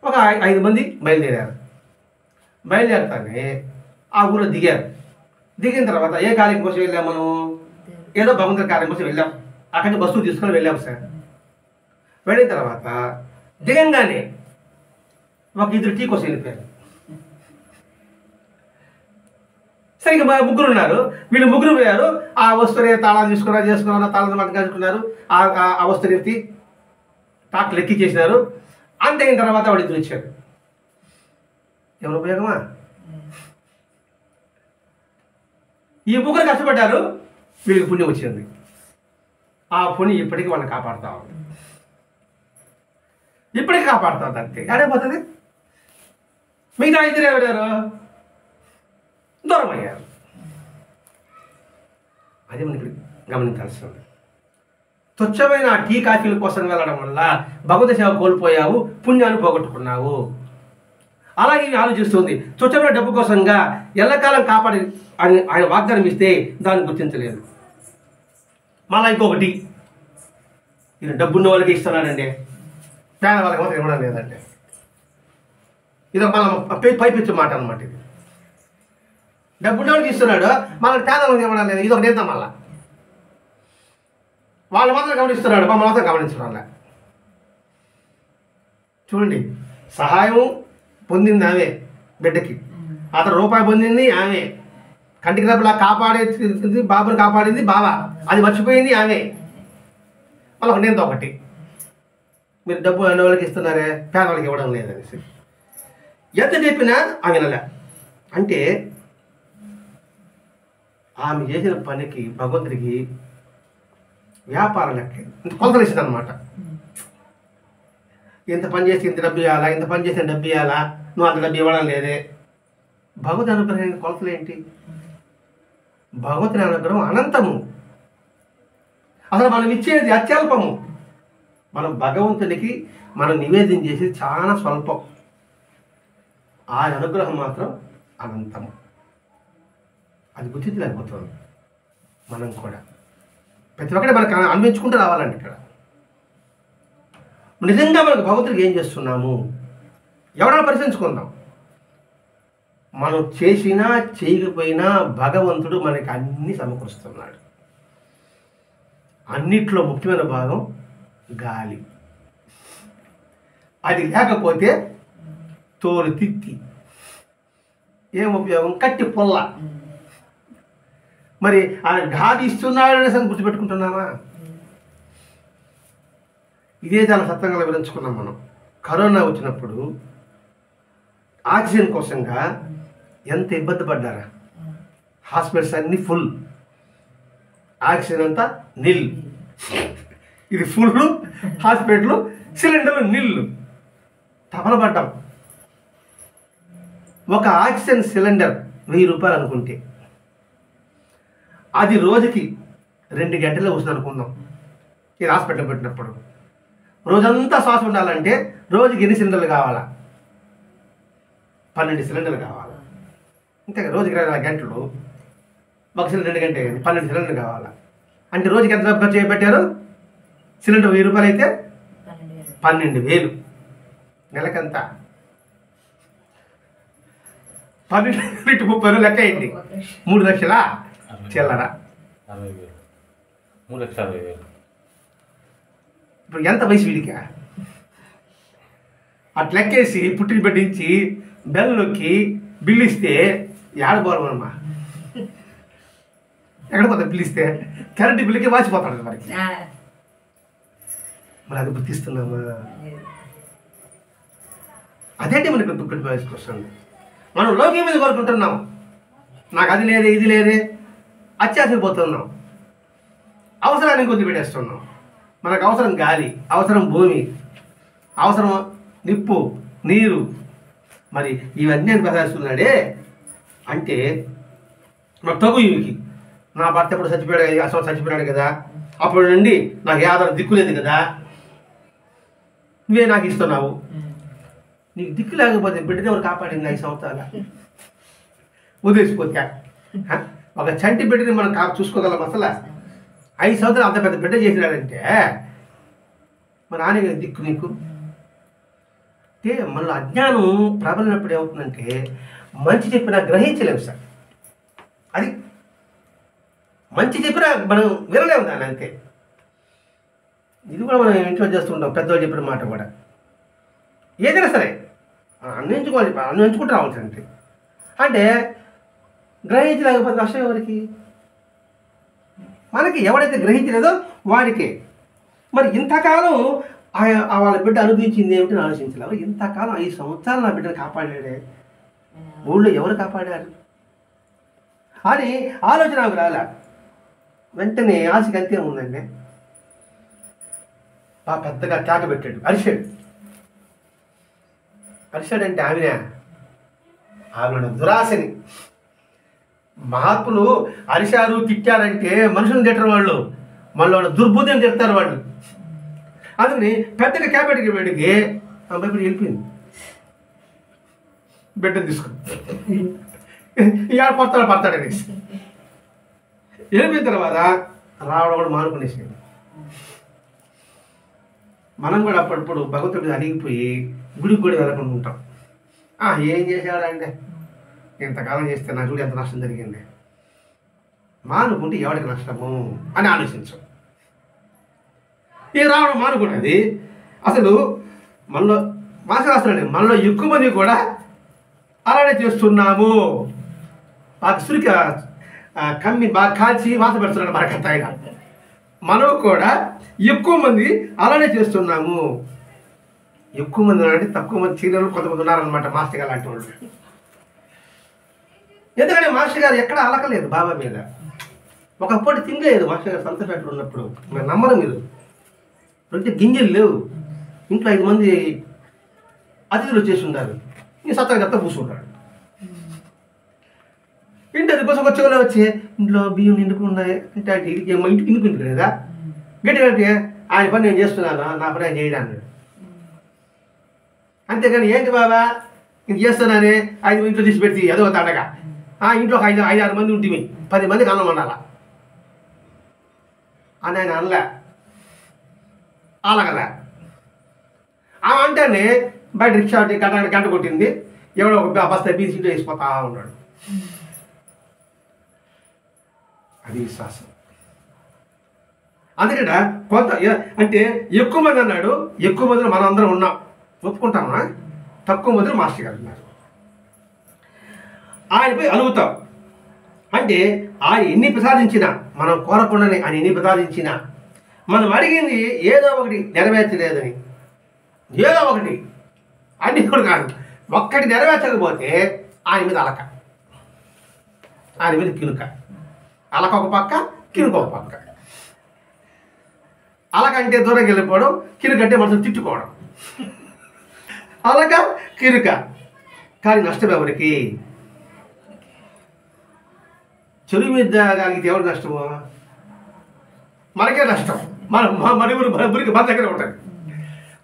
ఒక 5 మంది బయలుదేరుతానే ఆ ఊరిలో దిగారు. దిగిన తర్వాత ఏ కార్యం కోసం వెళ్ళాం మనం? ఏదో భగవంతుడి కార్యం కోసం వెళ్ళాం. అక్కడి నుంచి వస్తువు తీసుకొని వెళ్ళాము సార్. వెళ్ళిన తర్వాత దిగంగానే ఒక 2 టీ కోసం వెళ్ళిపోయారు. సరే ఇక ముగ్గురు ఉన్నారు. వీళ్ళు ముగ్గురు పోయారు. ఆ వస్తువుని తాళాలు చేసుకున్నారు, తాళాలు మట్టుకున్నారు. ఆ వస్తువుని ఎత్తి టాక్లు ఎక్కి చేసినారు. అంత అయిన తర్వాత వాడు 2 వచ్చారు. ఎవరు ఉపయోగమా? ఈ ముగ్గురు కష్టపడ్డారు, వీళ్ళకి పుణ్యం వచ్చింది. ఆ పుణ్యం ఇప్పటికీ వాళ్ళని కాపాడుతా ఉంది. ఇప్పటికీ కాపాడుతుంది. అంతే ఆడైపోతుంది. మిగతా 5 ఎవడారు? దూరం అయ్యారు. అది మనకి గమనించాల్సింది. తుచ్చమైన టీ కాఫీల కోసం వెళ్ళడం వల్ల భగవత సేవ కోల్పోయావు, పుణ్యాన్ని పోగొట్టుకున్నావు. అలాగే ఆలోచిస్తుంది. తుచ్చమైన డబ్బు కోసంగా ఎల్లకాలం కాపాడి అని ఆయన వాగ్దానం ఇస్తే దాన్ని గుర్తించలేదు. మళ్ళీ ఇంకొకటి, ఈయన డబ్బున్న వాళ్ళకి ఇస్తున్నాడండి, పేద వాళ్ళకి మాత్రం ఇవ్వడం లేదంటే ఇది మన పైపిచ్చే మాట అనమాట. ఇది డబ్బున్న వాళ్ళకి ఇస్తున్నాడు, మన పేద వాళ్ళకి ఇవ్వడం లేదు. ఇది ఒక నేత. మళ్ళా వాళ్ళు మాత్రం గమనిస్తున్నాడు, మమ్మల్ని మాత్రం గమనించడం లే. చూడండి, సహాయం పొందింది ఆమె బిడ్డకి, అతను రూపాయి పొందింది ఆమె, కంటికి డబ్బులా కాపాడేది బాబుని కాపాడింది బావ, అది మర్చిపోయింది ఆమె. మళ్ళీ ఒక నేత ఒకటి, మీరు డబ్బు అన్న వాళ్ళకి ఇస్తున్నారే, పేదవాళ్ళకి ఇవ్వడం లేదనేసి ఎంత చెప్పినా ఆమె నెల. అంటే ఆమె చేసిన పనికి భగవంతుడికి వ్యాపారం లెక్క కొలతలు ఇస్తుంది అనమాట. ఇంత పని చేసి ఇంత డబ్బు ఇవ్వాలా, ఇంత పని చేసిన డబ్బు ఇవ్వాలా, నువ్వు అంత డబ్బు ఇవ్వడం లేదే. భగవత్ అనుగ్రహం కొలతలు ఏంటి? భగవతుని అనుగ్రహం అనంతము. అసలు మనం ఇచ్చేది అత్యల్పము. మనం భగవంతునికి మనం నివేదన చేసేది చాలా స్వల్పం. ఆయన అనుగ్రహం మాత్రం అనంతము. అది గుర్తించలేకపోతుంది. మనం కూడా ప్రతి ఒక్కటి మనకు అన్వించుకుంటూ రావాలండి. ఇక్కడ నిజంగా మనకు భగవంతుడికి ఏం చేస్తున్నాము ఎవరైనా పరిశీలించుకుందాం. మనం చేసినా చేయకపోయినా భగవంతుడు మనకి అన్నీ సమకూరుస్తున్నాడు. అన్నిట్లో ముఖ్యమైన భాగం గాలి. అది లేకపోతే తోలు తిత్తి, ఏం ఉపయోగం? కట్టి పొల్ల. మరి ఆయన గాలి ఇస్తున్నాడనే సంగతి గుర్తుపెట్టుకుంటున్నామా? ఇదే చాలా సత్యంగా వివరించుకున్నాం మనం. కరోనా వచ్చినప్పుడు ఆక్సిజన్ కోసంగా ఎంత ఇబ్బంది పడ్డారా. హాస్పిటల్స్ అన్నీ ఫుల్, ఆక్సిజన్ అంతా నిల్. ఇది ఫుల్ హాస్పిటల్, సిలిండర్లు నిల్లు. తపలపడ్డాం. ఒక ఆక్సిజన్ సిలిండర్ 1000 రూపాయలు అనుకుంటే అది రోజుకి 2 గంటల్లో వస్తుంది అనుకుందాం. ఇది హాస్పిటల్ పెట్టినప్పుడు రోజంతా శ్వాస ఉండాలంటే రోజుకి ఎన్ని సిలిండర్లు కావాలా? 12 సిలిండర్లు కావాలా. అంతే కదా, రోజుకి 24 గంటలు, ఒక సిలిండర్ 2 గంటలు అయింది, 12 సిలిండర్లు కావాలా. అంటే రోజుకి ఎంత డబ్బు చేయబెట్టారు? సిలిండర్ 1000 రూపాయలు అయితే 12,000. నెలకంతా 12,30 లెక్క అయింది. 3 లక్షల చిల్లర. 3,60,000. ఇప్పుడు ఎంత వయసు వీడికి? అట్లా లెక్కేసి పుట్టిన పెట్టించి బెల్లొక్కి బిల్లు ఇస్తే ఏడబోరమ్మా. ఎక్కడ పోతా బిల్లు ఇస్తే? కరెంటు బిల్లుకి వాచిపోతాడు మనకి. మరి అది గుర్తిస్తున్నామా? అదేంటి మనకి వయసుకు వస్తుంది. మనం లోకం మీద కోరుకుంటున్నాం, నాకు అది లేదే ఇది లేదే, అత్యాసపోతున్నాం, అవసరాన్ని కొద్ది పెట్టేస్తున్నాం. మనకు అవసరం గాలి, అవసరం భూమి, అవసరం నిప్పు, నీరు. మరి ఇవన్నీ అని ప్రదర్శిస్తున్నాడే అంటే మరి తగు ఇవికి. నా భర్త ఎప్పుడు చచ్చిపోయాడు, అసలు చచ్చిపోయాడు కదా, అప్పటి నుండి నాకు ఏ ఆధారం దిక్కు లేదు కదా, నువ్వే నాకు ఇస్తున్నావు. నీకు దిక్కు లేకపోతే బిడ్డని ఎవరు కాపాడింది? 5 సంవత్సరాల వదిలేసిపోతా ఒక చంటి బిడ్డని మనం చూసుకోగలం అసలు. 5 సంవత్సరాలు అంత పెద్ద బిడ్డ చేసినాడంటే మన నాన్న దిక్కు నీకు. అంటే మనలో అజ్ఞానం ప్రబలినప్పుడు ఏమవుతుందంటే మంచి చెప్పినా గ్రహించలేము సార్. అది మంచి చెప్పినా మనం వినలేము దాన్ని, అంతే. ఇది కూడా మనం ఇంట్లో చేస్తుంటాం, పెద్దవాళ్ళు చెప్పిన మాట కూడా. ఏదైనా సరే అన్వయించుకుంటూ రావాల్సింది. అంటే గ్రహించలేకపోతే నష్టం ఎవరికి? మనకి. ఎవడైతే గ్రహించలేదో వాడికే. మరి ఇంతకాలం వాళ్ళ బిడ్డ అనుభవించింది ఏమిటని ఆలోచించలేవు. ఇంతకాలం 5 సంవత్సరాలు నా బిడ్డను కాపాడాడే, ఊళ్ళో ఎవరు కాపాడారు అని ఆలోచన నాకు రాలే. వెంటనే ఆశకి అంతే ఉందండి. పెద్దగా కేక పెట్టాడు, అరిశాడంటే ఆమె దురాశని. మహాత్ములు అరిశారు తిట్టారంటే మనుషులను తిట్టరు వాళ్ళు, మళ్ళీ దుర్బుద్ధిని తిడతారు వాళ్ళు. అందుకని పెద్దగా క్యాబెట్కి వేడికి అమ్మాయి వెళ్ళిపోయింది. బిడ్డను తీసుకుని ఇవాళ పడతాడని వెళ్ళిపోయిన తర్వాత రావడం కూడా మానుకునేసింది. మనం కూడా అప్పుడప్పుడు భగవంతుడికి అడిగిపోయి గుడికి కూడా వెళ్ళకుండా ఉంటాం. ఏం చేశాడంటే ఇంతకాలం చేస్తే నా చూడు ఎంత నష్టం జరిగింది, మానుకుంటే ఎవరికి నష్టము అని ఆలోచించాం. ఈ రావడం మానుకున్నది అసలు మనలో మాసరాస్తున్నాడు. మనలో ఎక్కువ మంది కూడా అలానే చేస్తున్నాము. బాగా సురికి కమ్మి బాగా కాల్చి వాత పెడుతున్నాడు మనకంత ఆయన. మనం కూడా ఎక్కువ మంది అలానే చేస్తున్నాము. ఎక్కువ మంది అంటే తక్కువ మంది చీరలు కొంతమంది ఉన్నారనమాట మాస్టర్ గారు లాంటి వాళ్ళు. ఎందుకంటే మాస్టర్ గారు ఎక్కడ అలకలేదు బాబా మీద. ఒకప్పుడు తినలేదు మాస్టర్ గారు సంతపేటలో ఉన్నప్పుడు. మీరు నమ్మరు మీరు. అంటే గింజలు లేవు, ఇంట్లో 5 మంది అతిథులు వచ్చేసి ఉన్నారు. ఇంక సత్తగా పూసుకుంటాడు. ఇంటి అది కోసం వచ్చేవాళ్ళు వచ్చి ఇంట్లో బియ్యం నిండుకున్నాయి అంటే ఇంటికి ఇంటికి కదా గట్టి గట్టి ఆయన పని నేను చేస్తున్నాను, నా పని ఆయన చేయడానికి. అంతేగాని ఏంటి బాబా ఇంక చేస్తున్నానే 5 ఇంట్లో తీసి పెడితే అదో తండగా ఇంట్లో ఒక 5-6 మంది ఉంటుంది, 10 మందికి అన్నం వండాలా అని ఆయన అనలే, అలాగలే. ఆమె అంటేనే బయట రిక్షా గంట కొట్టింది, ఎవడో ఒక బస్తా బీసీ ఇంట్లో వేసిపోతా ఉన్నాడు. అది విశ్వాసం. అందుకనే కొంత అంటే ఎక్కువ మంది అన్నాడు, ఎక్కువ మందిలో మనం అందరం ఉన్నాం ఒప్పుకుంటామా? తక్కువ మందిలో మాస్టర్ గారు ఉన్నారు. ఆయనపై అలుగుతాం అంటే ఆయన ఎన్ని ప్రసాదించినా, మనం కోరకుండానే ఆయన ఎన్ని ప్రసాదించినా మనం అడిగింది ఏదో ఒకటి నెరవేర్చలేదని, ఏదో ఒకటి అన్ని కూడా కాదు, ఒక్కటి నెరవేర్చకపోతే ఆయన మీద అలక, ఆయన మీద కినుక. అలక ఒక పక్క, కినుక ఒక పక్క. అలకంటే దూరంగా వెళ్ళిపోవడం, కినుకంటే మనసు తిట్టుకోవడం. అలక కినుక. కానీ నష్టం ఎవరికి? చెరువు మీద కలిగితే ఎవరికి నష్టము? మనకే నష్టం. మన మురికి మన దగ్గర ఉంటుంది.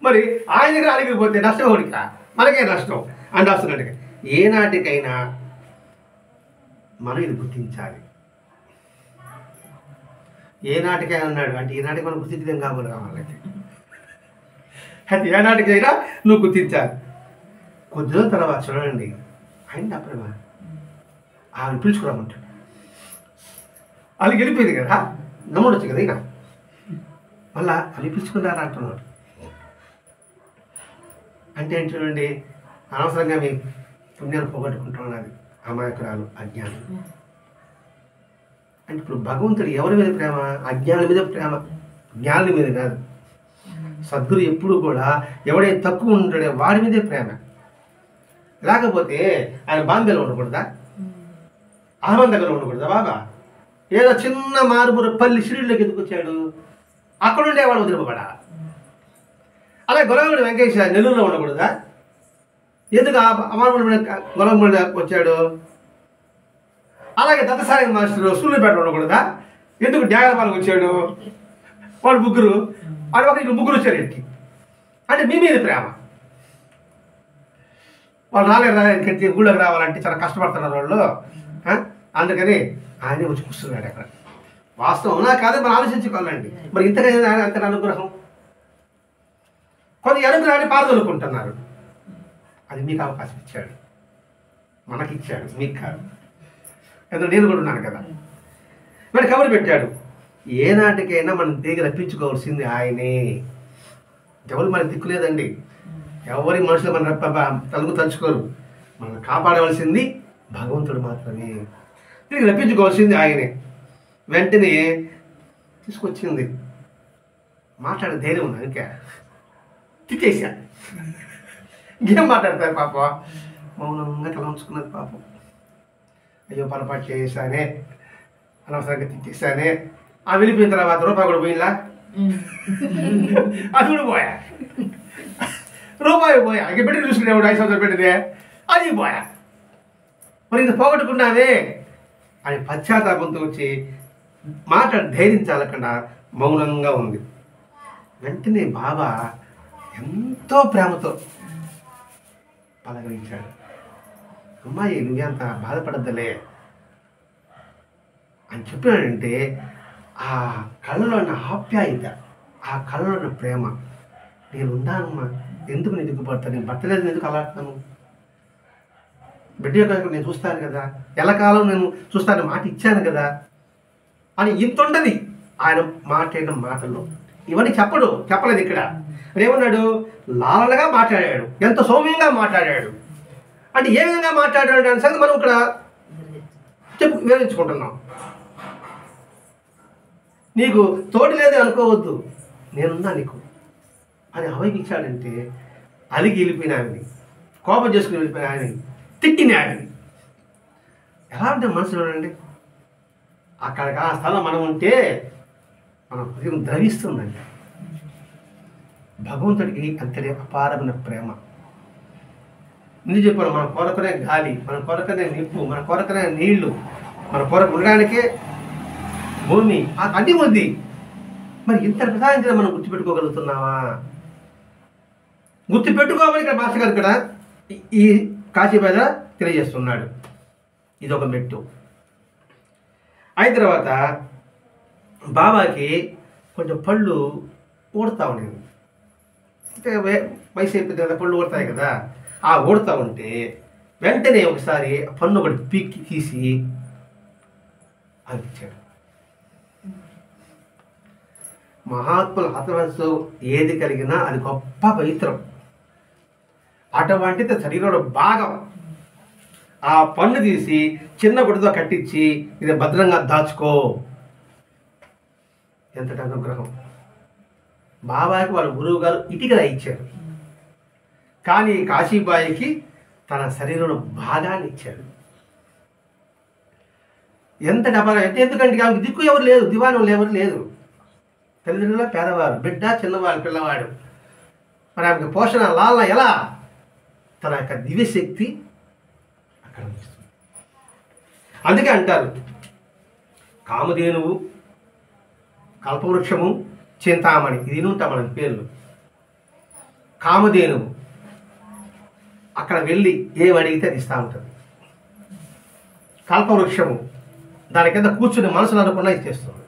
మరి ఆయన దగ్గర అడిగిపోతే నష్టం ఎవరికా? మనకే నష్టం అంటే వస్తున్నట్టుగా. ఏనాటికైనా మనం ఇది గుర్తించాలి. ఏనాటికైనా అన్నాడు అంటే ఈనాటికి మనం గుర్తించడం కావాలైతే అయితే ఏనాటికైనా నువ్వు గుర్తించాలి. కొద్ది రోజుల తర్వాత చూడండి ఆయన అప్పుడే ఆమెను పిలుచుకురామంటాడు. వాళ్ళకి వెళ్ళిపోయింది కదా, నమ్మడొచ్చు కదా ఇక మళ్ళా వాళ్ళు పిలుచుకున్నారా అంటున్నాడు. అంటే ఏంటి చూడండి, అనవసరంగా మీ పుణ్యాన్ని పోగొట్టుకుంటున్నది అమాయకురాలు, అజ్ఞానం. అంటే ఇప్పుడు భగవంతుడు ఎవరి మీద ప్రేమ? అజ్ఞానం మీద ప్రేమ, జ్ఞానుల మీద కాదు. సద్గురు ఎప్పుడు కూడా ఎవడైతే తక్కువ ఉంటాడో వాడి మీదే ప్రేమ. లేకపోతే ఆయన బాంబేలో ఉండకూడదా? అహ్మద్ ఉండకూడదా? బాబా ఏదో చిన్న మారుమూర పల్లి షిరిడిలోకి ఎందుకు వచ్చాడు? అక్కడ ఉండేవాడు వదిలిపబడా. అలాగే గొలవముడి వెంకటేశ్వర నెల్లూరులో ఉండకూడదా? ఎందుకు అమారుమూడి గొలవముడి వచ్చాడు? అలాగే దత్తసారి మాస్టర్ సూర్యపేట ఉండకూడదా? ఎందుకు డ్యాగలపాలకు వచ్చాడు? వాళ్ళు ముగ్గురు, వాడు ఒక ఇంట్లో ముగ్గురు వచ్చారు ఇంటికి. అంటే మీ మీద ప్రేమ. వాళ్ళు రాలేదు ఊళ్ళోకి రావాలంటే చాలా కష్టపడుతున్నారు వాళ్ళు. అందుకని ఆయనే వచ్చి కూర్చున్నాడు అక్కడ. వాస్తవం అవునా కాదే మనం ఆలోచించుకోవాలండి. మరి ఇంతకైనా అంత అనుగ్రహం. కొంత అనుగ్రహాన్ని పారదొలుకుంటున్నారు. అది మీకు అవకాశం ఇచ్చాడు, మనకిచ్చాడు, మీకు కాదు. ఎందుకంటే నేను కూడా ఉన్నాను కదా. మరి కబురు పెట్టాడు. ఏనాటికైనా మనం తిరిగి రప్పించుకోవాల్సింది ఆయనే. ఎవరు మనకి దిక్కు లేదండి. ఎవరి మనుషులు మన తలుచుకోరు. మనం కాపాడవలసింది భగవంతుడు మాత్రమే. తిరిగి రప్పించుకోవాల్సింది ఆయనే. వెంటనే తీసుకొచ్చింది. మాట్లాడే ధైర్యం ఉంది. ఇంకా తిట్టేశా. ఇంకేం మాట్లాడతారు పాప. మౌనంగా తల ఉంచుకున్నది పాపం. అయ్యో పొరపాటు చేశానే, అనవసరంగా తిట్టేశానే. ఆ వెళ్ళిపోయిన తర్వాత రూపాయి కూడా పోయిందా? అది కూడా పోయా. రూపాయి పోయా. ఇక పెట్టి చూసుకునేవాడు 5 సంవత్సరాలు పెట్టిందే, అది పోయా. మరి ఇంత పోగొట్టుకున్నావే అని పశ్చాత్తాపంతో వచ్చి మాట్లాడి ధైర్యం చాలకుండా మౌనంగా ఉంది. వెంటనే బాబా ఎంతో ప్రేమతో పలకరించాడు. అమ్మాయి నువ్వేంత బాధపడద్దులే అని చెప్పినాడంటే ఆ కళ్ళలో ఉన్న ఆప్యాయత, ఆ కళ్ళలో ఉన్న ప్రేమ. నేను ఉన్నానమ్మా, ఎందుకు నేను దిగుపడతాను, నేను భర్తలేదు ఎందుకు అలాంటాను, బిడ్డ యొక్క నేను చూస్తాను కదా, ఎల్లకాలం నేను చూస్తాను మాట ఇచ్చాను కదా అని ఇంత ఉండదు ఆయన మాట్లాడిన మాటల్లో. ఇవన్నీ చెప్పలేదు ఇక్కడ. ఏమన్నాడు? లాలనగా మాట్లాడాడు, ఎంత సౌమ్యంగా మాట్లాడాడు. అంటే ఏ విధంగా మాట్లాడాడు అనే సంగతి మనం ఇక్కడ వివరించుకుంటున్నాం. నీకు తోటి లేదు అనుకోవద్దు, నేనున్నా నీకు అని అవైకిచ్చాడంటే అలిగి వెళ్ళిపోయిన ఆయనని, కోపం చేసుకుని వెళ్ళిపోయిన ఆయనని, తిట్టిన ఆయనని. ఎలా ఉంటే మనసులో అండి అక్కడికి ఆ స్థలం మనం ఉంటే మన హృదయం ద్రవిస్తుందండి. భగవంతుడికి అంతటి అపారమైన ప్రేమ. ఎందుకు చెప్పాను? మన కొరకనే గాలి, మన కొరకనే నిప్పు, మన కొరకనే నీళ్లు, మన కొరకు ఉండడానికే భూమి అన్ని ఉంది. మరి ఇంత ప్రసాదించిన మనం గుర్తుపెట్టుకోగలుగుతున్నావా? గుర్తుపెట్టుకోమని ఇక్కడ మాస్టర్ గారు ఇక్కడ ఈ కాశీపేద తెలియజేస్తున్నాడు. ఇదొక మెట్టు. అయిన తర్వాత బాబాకి కొంచెం పళ్ళు ఊడుతూ ఉండేది. అంటే వయసు అయిపోయింది కదా, పళ్ళు ఊడతాయి కదా. ఆ ఊడుతూ ఉంటే వెంటనే ఒకసారి పన్ను ఒకటి పీక్కి తీసి అది ఇచ్చాడు. మహాత్ముల హతవస్తు ఏది కలిగినా అది గొప్ప పవిత్రం. అటువంటిది శరీరంలో భాగం. ఆ పన్ను తీసి చిన్న గుడితో కట్టించి ఇది భద్రంగా దాచుకో. ఎంతటి అనుగ్రహం! బాబాకి వాళ్ళ గురువు గారు ఇటుకలా ఇచ్చారు, కానీ కాశీబాయికి తన శరీరంలో భాగాన్ని ఇచ్చాడు. ఎంత డబ్బా అంటే, ఎందుకంటే ఆమెకు దిక్కు ఎవరు లేదు, దివాణం ఎవరు లేదు. తల్లిదండ్రుల పేదవారు, బిడ్డ చిన్నవాడు, పిల్లవాడు. మరి ఆమెకు పోషణ లాలన ఎలా? తన యొక్క దివ్యశక్తి అక్కడ ఉంచుతుంది. అందుకే అంటారు కామధేనువు, కల్పవృక్షము, చింతామణి. ఇది ఉంటాం మన పేర్లు. కామధేనువు అక్కడ వెళ్ళి ఏం అడిగితే అది ఇస్తూ ఉంటుంది. కల్పవృక్షము దాని కింద కూర్చుని మనసులు అనుకున్నా ఇచ్చేస్తుంది.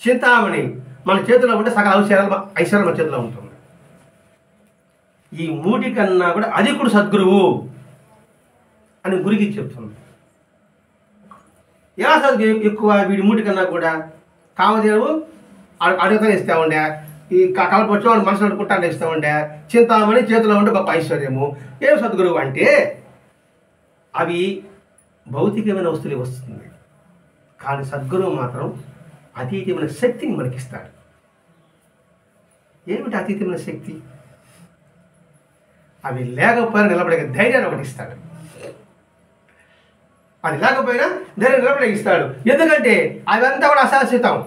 చింతామణి మన చేతిలో ఉంటే సగం ఐశ్వర్యం మన చేతిలో ఉంటుంది. ఈ మూటి కన్నా కూడా అది కూడా సద్గురువు అని గురికి చెప్తుంది. ఎలా సద్గురు ఎక్కువ? వీడి మూటి కన్నా కూడా కామధేనువు అడుగుతానే ఇస్తూ ఉండే, ఈ కలపొచ్చే వాడు మనసులో అనుకుంటానే ఇస్తూ ఉండే, చింతామణి చేతిలో ఉంటే గొప్ప ఐశ్వర్యము. ఏం సద్గురువు అంటే అవి భౌతికమైన వస్తువులు వస్తుంది, కానీ సద్గురువు మాత్రం అతీతమైన శక్తిని మనకిస్తాడు. ఏమిటి అతీతమైన శక్తి? అవి లేకపోయినా నిలబడే ధైర్యాన్ని ఒకటి ఇస్తాడు. అది లేకపోయినా ధైర్యం నిలబడే ఇస్తాడు. ఎందుకంటే అవంతా కూడా అశాశ్వతం.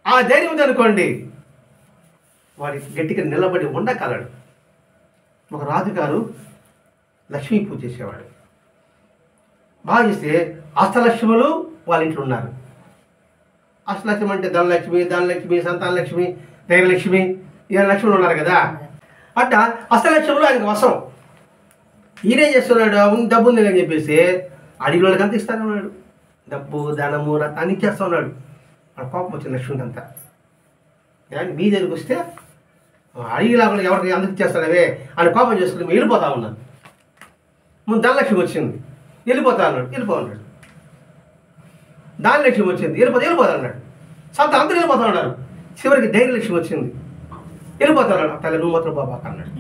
ఆ ధైర్యం ఉందనుకోండి, వాడి గట్టిగా నిలబడి ఉండగలడు. ఒక రాజుగారు లక్ష్మీ పూజ చేసేవాడు. బాగా చేస్తే అష్టలక్ష్ములు వాళ్ళ ఇంట్లో ఉన్నారు. అష్టలక్ష్మి అంటే ధనలక్ష్మి, సంతానలక్ష్మి, ధైర్యలక్ష్మి, ఇలా లక్ష్ములు ఉన్నారు కదా. అట్లా అష్టలక్ష్ములు ఆయనకు వశం. ఈయనేం చేస్తున్నాడు? డబ్బు ఉంది అని చెప్పేసి అడిగిన వాళ్ళకంతా ఇస్తానే ఉన్నాడు, డబ్బు ధనము రథాన్ని ఇచ్చేస్తా ఉన్నాడు. ఆ కోపం వచ్చింది లక్ష్మికి అంతా. మీ దగ్గరికి వస్తే అడిగి లేకుండా ఎవరికి అందుకు ఇచ్చేస్తాడవే అని కోపం చేసుకుని వెళ్ళిపోతా ఉన్నాను. ముందు ధనలక్ష్మి వచ్చింది, వెళ్ళిపోతా అన్నాడు, వెళ్ళిపో అన్నాడు. దానిలక్ష్మి వచ్చింది, వెళ్ళిపోతా అన్నాడు. సొంత అందరూ వెళ్ళిపోతా ఉన్నారు. చివరికి ధైర్యలక్ష్మి వచ్చింది, వెళ్ళిపోతా అన్నాడు. తల్లి నువ్వు మాత్రం బాబా అన్నాడు.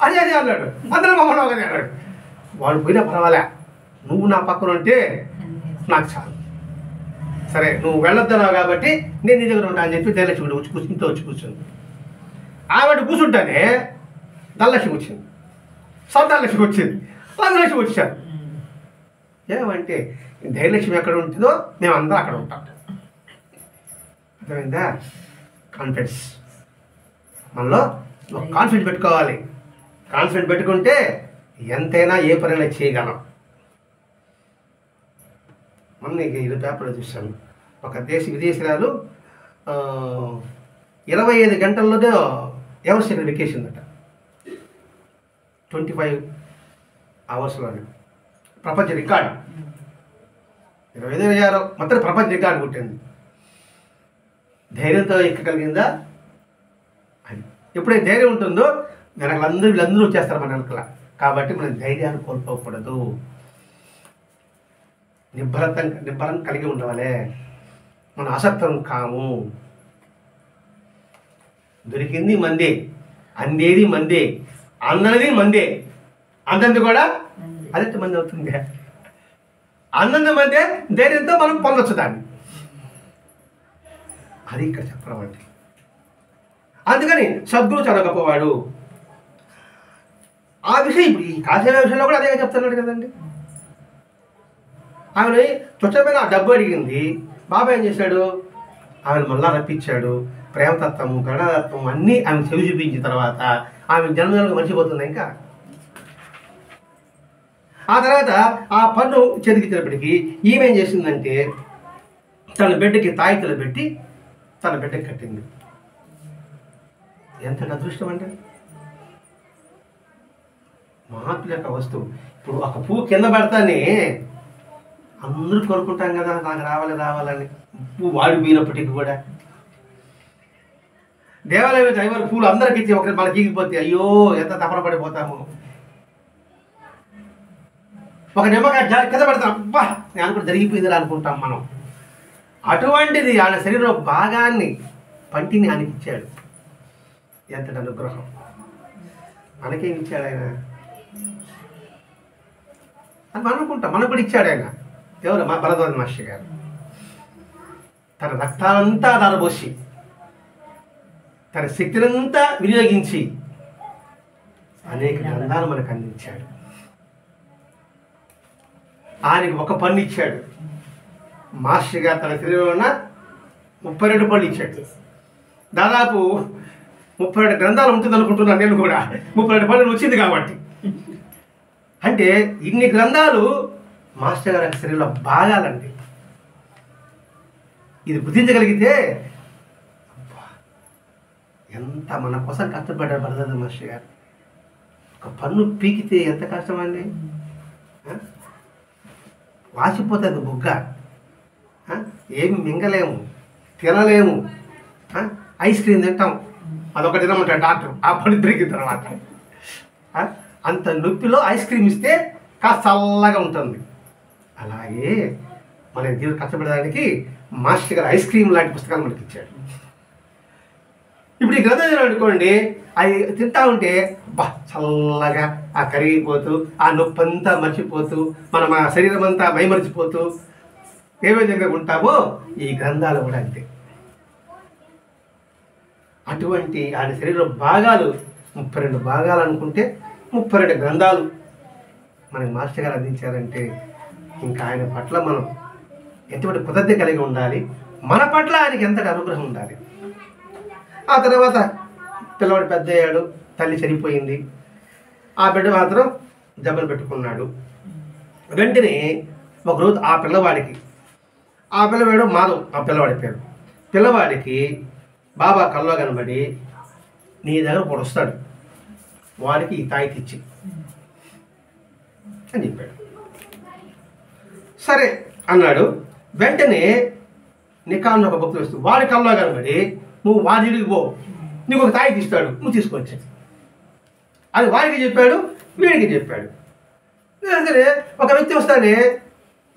అదే అన్నాడు, అందరూ మమ్మల్ని ఒకదే అన్నాడు. వాడు పోయినా పర్వాలే, నువ్వు నా పక్కన ఉంటే నాకు చాలు. సరే నువ్వు వెళ్ళొద్దన్నావు కాబట్టి నేను నీ దగ్గర ఉంటా అని చెప్పి ధైర్యలక్ష్మి ఇంట్లో వచ్చి కూర్చుంది. ఆవిడ కూర్చుంటానే ధనలక్ష్మి వచ్చింది, సొంత లక్ష్మి వచ్చింది, ధనలక్ష్మి వచ్చారు. ఏమంటే ధైర్యలక్ష్మి ఎక్కడ ఉంటుందో మేము అందరం అక్కడ ఉంటాం. అర్థమైందా? కాన్ఫిడెన్స్ మనలో కాన్ఫిడెన్స్ పెట్టుకోవాలి. కాన్ఫిడెన్స్ పెట్టుకుంటే ఎంతైనా ఏ పనైనా చేయగలం. మొన్న ఇది పేపర్లో చూశాను, ఒక విదేశీయురాలు 25 గంటల్లోనే ఎవరు వెకేషన్ అట, 25 అవర్స్లోనే ప్రపంచ రికార్డు. 25 మొత్తం ప్రపంచ రికార్డు పుట్టింది. ధైర్యంతో ఎక్కగలిగిందా? అది ఎప్పుడైతే ధైర్యం ఉంటుందో వీళ్ళందరూ వచ్చేస్తారు మన వెనకల. కాబట్టి మనం ధైర్యాన్ని కోల్పోకూడదు, నిబ్బరం కలిగి ఉండవాలి. మన అసత్వం కాము. దొరికింది మందే, అందేది మందే, అన్నది మందే, అందంది కూడా అదే మంది అవుతుంది. అన్నంది మందే, ధైర్యంతో మనం పొందొచ్చు దాన్ని. అది ఇక్కడ చెప్పడం అంటే. అందుకని సద్గురు చాలా గొప్పవాడు. ఆ విషయం ఇప్పుడు ఈ కాశీల విషయంలో కూడా అదే చెప్తున్నాడు కదండి. ఆమెను చుట్టమైన డబ్బు అడిగింది, బాబా ఏం చేశాడు? ఆమెను మళ్ళా రప్పించాడు. ప్రేమతత్వము గణతత్వం అన్నీ ఆమె చెవి చూపించిన తర్వాత ఆమె జన్మజన్మకు మర్చిపోతుంది. ఇంకా ఆ తర్వాత ఆ పన్ను చెతికిచ్చినప్పటికీ ఈమె ఏం చేసిందంటే తన బిడ్డకి తాయితలు పెట్టి తన బిడ్డకి కట్టింది. ఎంత అదృష్టం అంటే మహాత్ముల యొక్క వస్తువు. ఇప్పుడు ఒక పువ్వు కింద పెడతానే అందరూ కోరుకుంటాం కదా, నాకు రావాలని. పువ్వు వాడిపోయినప్పటికీ కూడా దేవాలయం దైవాల పూలు అందరికి ఇచ్చి ఒకరి మనకి ఈగిపోతే అయ్యో ఎంత తపన పడిపోతాము. ఒక నిమ్మకాయ కింద పెడతాం, అబ్బా నేను కూడా జరిగిపోయింది అనుకుంటాం మనం. అటువంటిది ఆయన శరీరంలో భాగాన్ని పంటిని ఆయనకి ఇచ్చాడు. ఎంతటి అనుగ్రహం! మనకేం ఇచ్చాడు ఆయన అని మనం అనుకుంటాం. మనకు కూడా ఇచ్చాడు ఆయన. ఎవరు? మా భరద్వాజ మాస్టర్ గారు తన రక్తానంతా దారబోసి తన శక్తినంతా వినియోగించి అనేక గ్రంథాలు మనకు అందించాడు. ఆయనకి ఒక పన్ను ఇచ్చాడు. మాస్టర్ గారు తన శరీరంలో ఉన్న 32 పళ్ళు ఇచ్చాడు. దాదాపు 32 గ్రంథాలు ఉంటుంది అనుకుంటున్నాను నేను కూడా. 32 పళ్ళు వచ్చింది కాబట్టి. అంటే ఇన్ని గ్రంథాలు మాస్టర్ గారి శరీరంలో భాగాలండి. ఇది గుర్తించగలిగితే ఎంత మన కోసం కష్టపడ్డారు భరద్వాజ మాస్టర్ గారు. ఒక పన్ను పీకితే ఎంత కష్టమండి. వాసిపోతుంది బుగ్గ, ఏమి మింగలేము, తినలేము. ఐస్ క్రీమ్ తింటాం, అదొక తినమంటాడు డాక్టర్ ఆ పని దొరికిన తర్వాత. అంత నొప్పిలో ఐస్ క్రీమ్ ఇస్తే కాస్త చల్లగా ఉంటుంది. అలాగే మన జీవితం కష్టపడడానికి మాస్టర్ గారు ఐస్ క్రీమ్ లాంటి పుస్తకాలు మనకి ఇచ్చాడు. ఇప్పుడు ఈ గ్రంథం అనుకోండి, అది తింటా ఉంటే బా చల్లగా ఆ కరిగిపోతూ ఆ నొప్పి అంతా మర్చిపోతూ మనం ఆ శరీరం అంతా మైమరిచిపోతూ ఏ విధంగా ఉంటామో ఈ గ్రంథాలు కూడా అంతే. అటువంటి ఆయన శరీరం భాగాలు 32 భాగాలు అనుకుంటే 32 గ్రంథాలు మనకి మాస్టర్ గారు అందించారంటే ఇంకా ఆయన పట్ల మనం ఎటువంటి కృతజ్ఞత కలిగి ఉండాలి. మన పట్ల ఆయనకి ఎంతటి అనుగ్రహం ఉండాలి. ఆ తర్వాత పిల్లవాడు పెద్ద అయ్యాడు, తల్లి చనిపోయింది. ఆ బిడ్డ మాత్రం జబ్బలు పెట్టుకున్నాడు. వెంటనే ఒకరోజు ఆ పిల్లవాడు మాధవ్ ఆ పిల్లవాడి పేరు. పిల్లవాడికి బాబా కల్లో కనబడి నీ దగ్గర ఒకడు వస్తాడు, వాడికి ఈ తాయికి ఇచ్చి అని చెప్పాడు. సరే అన్నాడు. వెంటనే నికాన్ ఒక భక్తుడు వస్తూ వాడి కల్లో కనబడి నువ్వు వాడి ఇంటికి పో, నీకు ఒక తాయి తీస్తాడు, నువ్వు తీసుకొచ్చి అది వాడికి చెప్పాడు, వీడికి చెప్పాడు. సరే ఒక వ్యక్తి వస్తానే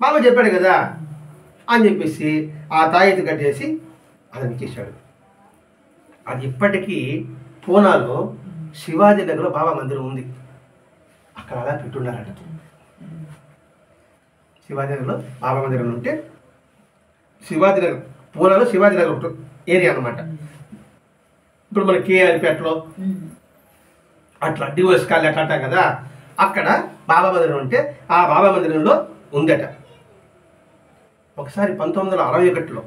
బాబా చెప్పాడు కదా అని చెప్పేసి ఆ తాయితీ కట్టేసి అతనికి ఇచ్చేసాడు. అది ఇప్పటికీ పూనాలో శివాజీ నగర్లో బాబా మందిరం ఉంది, అక్కడ అలా పెట్టున్నారట. శివాజీ నగర్లో బాబా మందిరం ఉంటే శివాజీ నగర్, పూనాలో శివాజీ నగర్ ఒక ఏరియా అనమాట. ఇప్పుడు మన కేఆర్పేటలో అట్లా డివోర్స్ కాళ్ళు అట్లా అంటాం కదా, అక్కడ బాబా మందిరం ఉంటే ఆ బాబా మందిరంలో ఉందట. ఒకసారి 1961లో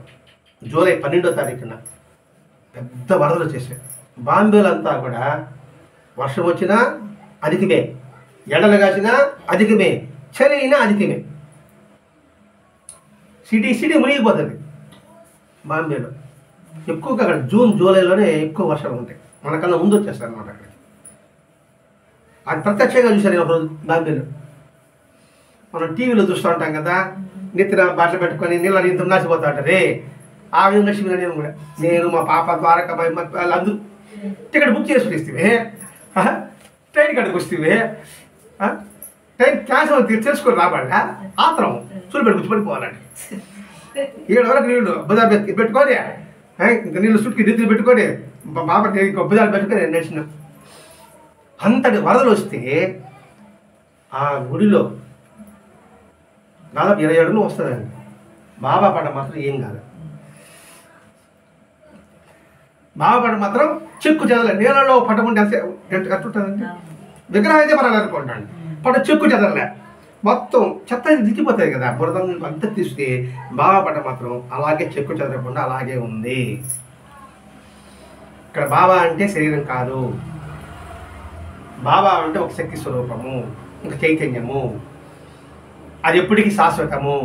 జూలై 12వ తారీఖున పెద్ద వరదలు వచ్చేసాయి. బాంబేలో అంతా కూడా వర్షం వచ్చినా అధికమే, ఎండలు కాసినా అధికమే, చలి అయినా అధికమే. సిటీ మునిగిపోతుంది. బాంబేలో ఎక్కువగా అక్కడ జూన్ జూలైలోనే ఎక్కువ వర్షాలు ఉంటాయి, మనకన్నా ముందు వచ్చేస్తారు అనమాట. అక్కడ అది ప్రత్యక్షంగా చూశాను నేను ఒకరోజు బాంబేలో. మనం టీవీలో చూస్తూ ఉంటాం కదా, నెత్తిన బట్టలు పెట్టుకొని నీళ్ళ ఇంత నాసిపోతా ఉంటారే, ఆ విధంగా శివుని నేను కూడా, నేను మా పాప ద్వారక వాళ్ళందరూ టికెట్ బుక్ చేసుకుని ఇస్తే ట్రైన్ కాడికి వస్తే ట్రైన్ క్యాన్సల్ తెలుసుకొని రాబడా ఆత్రం చూడబెట్టి కూర్చోబడిపోవాలండి. ఇక్కడ వరకు నీళ్ళు బుధాలు పెట్టుకొని ఇంకా నీళ్ళు చుట్టుకి నిద్ర పెట్టుకొని బాబా బుధాలు పెట్టుకొని నడిచిన. అంతటి వరదలు వస్తే ఆ గుడిలో దాదాపు 20 అడుగులు వస్తుందండి. బాబా పడ మాత్రం ఏం కాదు. బాబా పడ మాత్రం చెక్కు చెదలే, నీళ్ళలో పట్టకుండా కట్టుంటుందండి. విగ్రహం అయితే మనం అనుకుంటాను, పట్ట చెక్కు చెదలలే, మొత్తం చెత్త దిగిపోతుంది కదా, బురద అంతా తీస్తే బాబా పట్ట మాత్రం అలాగే చెక్కు చెదరకుండా అలాగే ఉంది. ఇక్కడ బాబా అంటే శరీరం కాదు, బాబా అంటే ఒక శక్తి స్వరూపము, ఒక చైతన్యము, అది ఎప్పటికీ శాశ్వతము.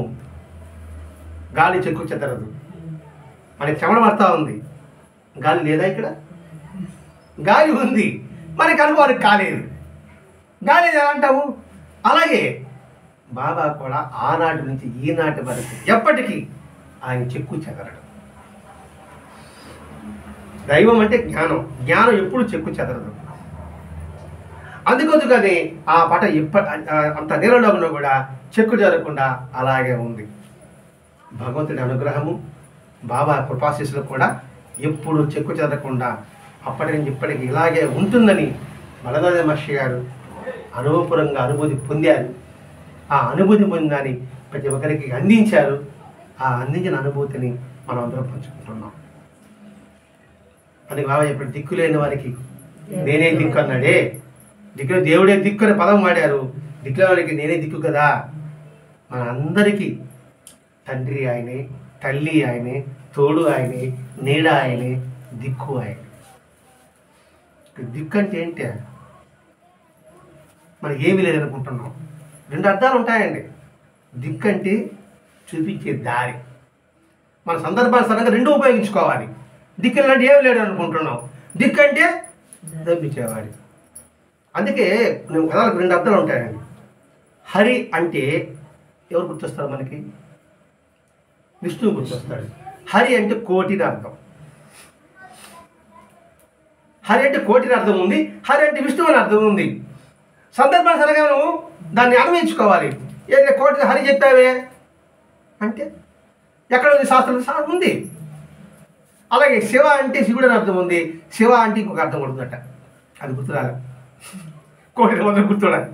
గాలి చెక్కు చెదరదు. మనకి చెమట పడతా ఉంది, గాలి లేదా? ఇక్కడ గాలి ఉంది, మనకి అనుభవానికి కాలేదు. గాలి ఎలా అంటావు? అలాగే బాబా కూడా ఆనాటి నుంచి ఈనాటి వరకు ఎప్పటికీ ఆయన చెక్కు చెదరడు. దైవం అంటే జ్ఞానం, జ్ఞానం ఎప్పుడు చెక్కు చెదరదు. అందుకోసమని ఆ పట అంత నీళ్ళలో ఉన్నా కూడా చెక్కు జరగకుండా అలాగే ఉంది. భగవంతుడి అనుగ్రహము, బాబా కృపాశీస్సులు కూడా ఎప్పుడు చెక్కు చెదరకుండా అప్పటి నుంచి ఇప్పటికి ఇలాగే ఉంటుందని మలదాది మహర్షి గారు అనుభవపూర్వంగా అనుభూతి పొందారు. ఆ అనుభూతి పొందని ప్రతి ఒక్కరికి అందించారు. ఆ అందించిన అనుభూతిని మనం అందరం పంచుకుంటున్నాం. అది బాబా చెప్పాడు, దిక్కు లేని వారికి నేనే దిక్కు అన్నాడే. దిక్కు దేవుడే దిక్కు అనే పదం వాడారు. దిక్కుల వారికి నేనే దిక్కు కదా. మన అందరికీ తండ్రి ఆయనే, తల్లి ఆయనే, తోడు ఆయనే, నీడ ఆయనే, దిక్కు ఆయనే. దిక్కు అంటే ఏంటి? మనకి ఏమీ లేదనుకుంటున్నాం. 2 అర్థాలు ఉంటాయండి. దిక్కు అంటే చూపించే దారి. మన సందర్భానుసారంగా 2 ఉపయోగించుకోవాలి. దిక్కు అంటే ఏమి లేడు అనుకుంటున్నాం, దిక్కు అంటే తప్పించేవాడి. అందుకే నేను కథలకు 2 అర్థాలు ఉంటాయండి. హరి అంటే ఎవరు గుర్తొస్తారు మనకి? విష్ణువు గుర్తొస్తాడు. హరి అంటే కోటిని అర్థం. హరి అంటే కోటిని అర్థం ఉంది, హరి అంటే విష్ణువు అని అర్థం ఉంది. సందర్భానుసారంగా నువ్వు దాన్ని అన్వయించుకోవాలి. ఏదైనా కోటి హరి చెప్పావే అంటే ఎక్కడ ఉంది? శాస్త్రం ఉంది. అలాగే శివ అంటే శివుడు అని అర్థం ఉంది, శివ అంటే ఇంకొక అర్థం ఉంటుందట, అది గుర్తురాలి. కోటి మొదలు గుర్తురాలి.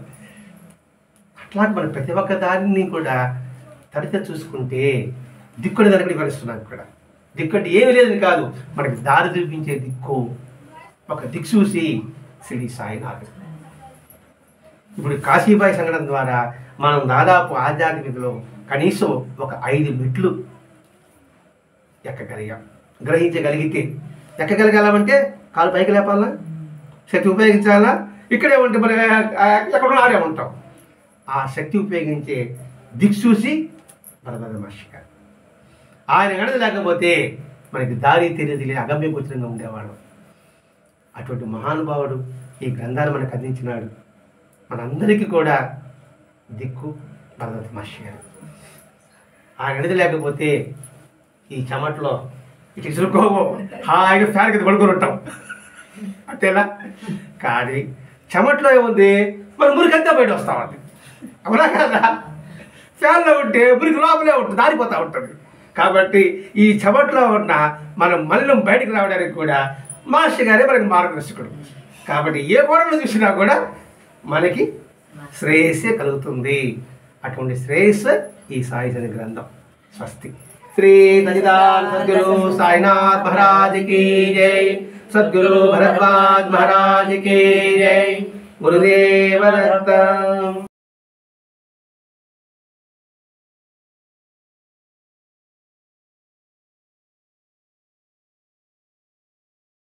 అట్లా మన ప్రతి ఒక్క దారిని కూడా తరచు చూసుకుంటే దిక్కుని దానికి కలుస్తున్నాం. ఇక్కడ దిక్కు అంటే ఏమి లేదని కాదు, మనకి దారి చూపించే దిక్కు ఒక దిక్సూసి శ్రీ సాయినాథ్. ఇప్పుడు కాశీబాయి సంఘటన ద్వారా మనం దాదాపు ఆధ్యాత్మికలో కనీసం ఒక 5 మెట్లు గ్రహించగలిగితే, ఎక్కగలగాలంటే కాలు పైకి లేపాలా, శక్తి ఉపయోగించాలా. ఇక్కడే ఉంటే మరి ఎక్కడో ఆడే ఉంటాం. ఆ శక్తి ఉపయోగించే దిక్సూసి మలదాది మహర్షి గారు. ఆయన గడద లేకపోతే మనకి దారి తెలియదు, అగమ్యగోచరంగా ఉండేవాడు. అటువంటి మహానుభావుడు ఈ గ్రంథాన్ని మనకు అందించినాడు. మనందరికీ కూడా దిక్కు మలదాది మహర్షి గారు. ఆ గణిత లేకపోతే ఈ చెమట్లో ఇటు ఇసురుకోవో హాయిగా ఫ్యాన్ కింద పడుకొని ఉంటాం అంతేనా. కానీ చెమట్లో ఏముంది, మన మురికంతా బయట వస్తూ ఉంది, అవునా కదా. ఫ్యాన్లో ఉంటే మురికి లోపలే ఉంటుంది, దారిపోతూ ఉంటుంది. కాబట్టి ఈ చెమట్లో ఉన్న మనం మళ్ళీ బయటకు రావడానికి కూడా మాస్టర్ గారే మనకి మార్గదర్శకుడు. కాబట్టి ఏ కోణంలో చూసినా కూడా మనకి శ్రేయస్సే కలుగుతుంది. అటువంటి శ్రేయస్సు ఈ సాయి చంద్ర గ్రంథం. స్వస్తి. శ్రీ సచ్చిదానంద సద్గురు సాయినాథ్ మహారాజ్ की जय. सद्गुरु भरद्वाज महाराज की जय. गुरुदेव दत्त.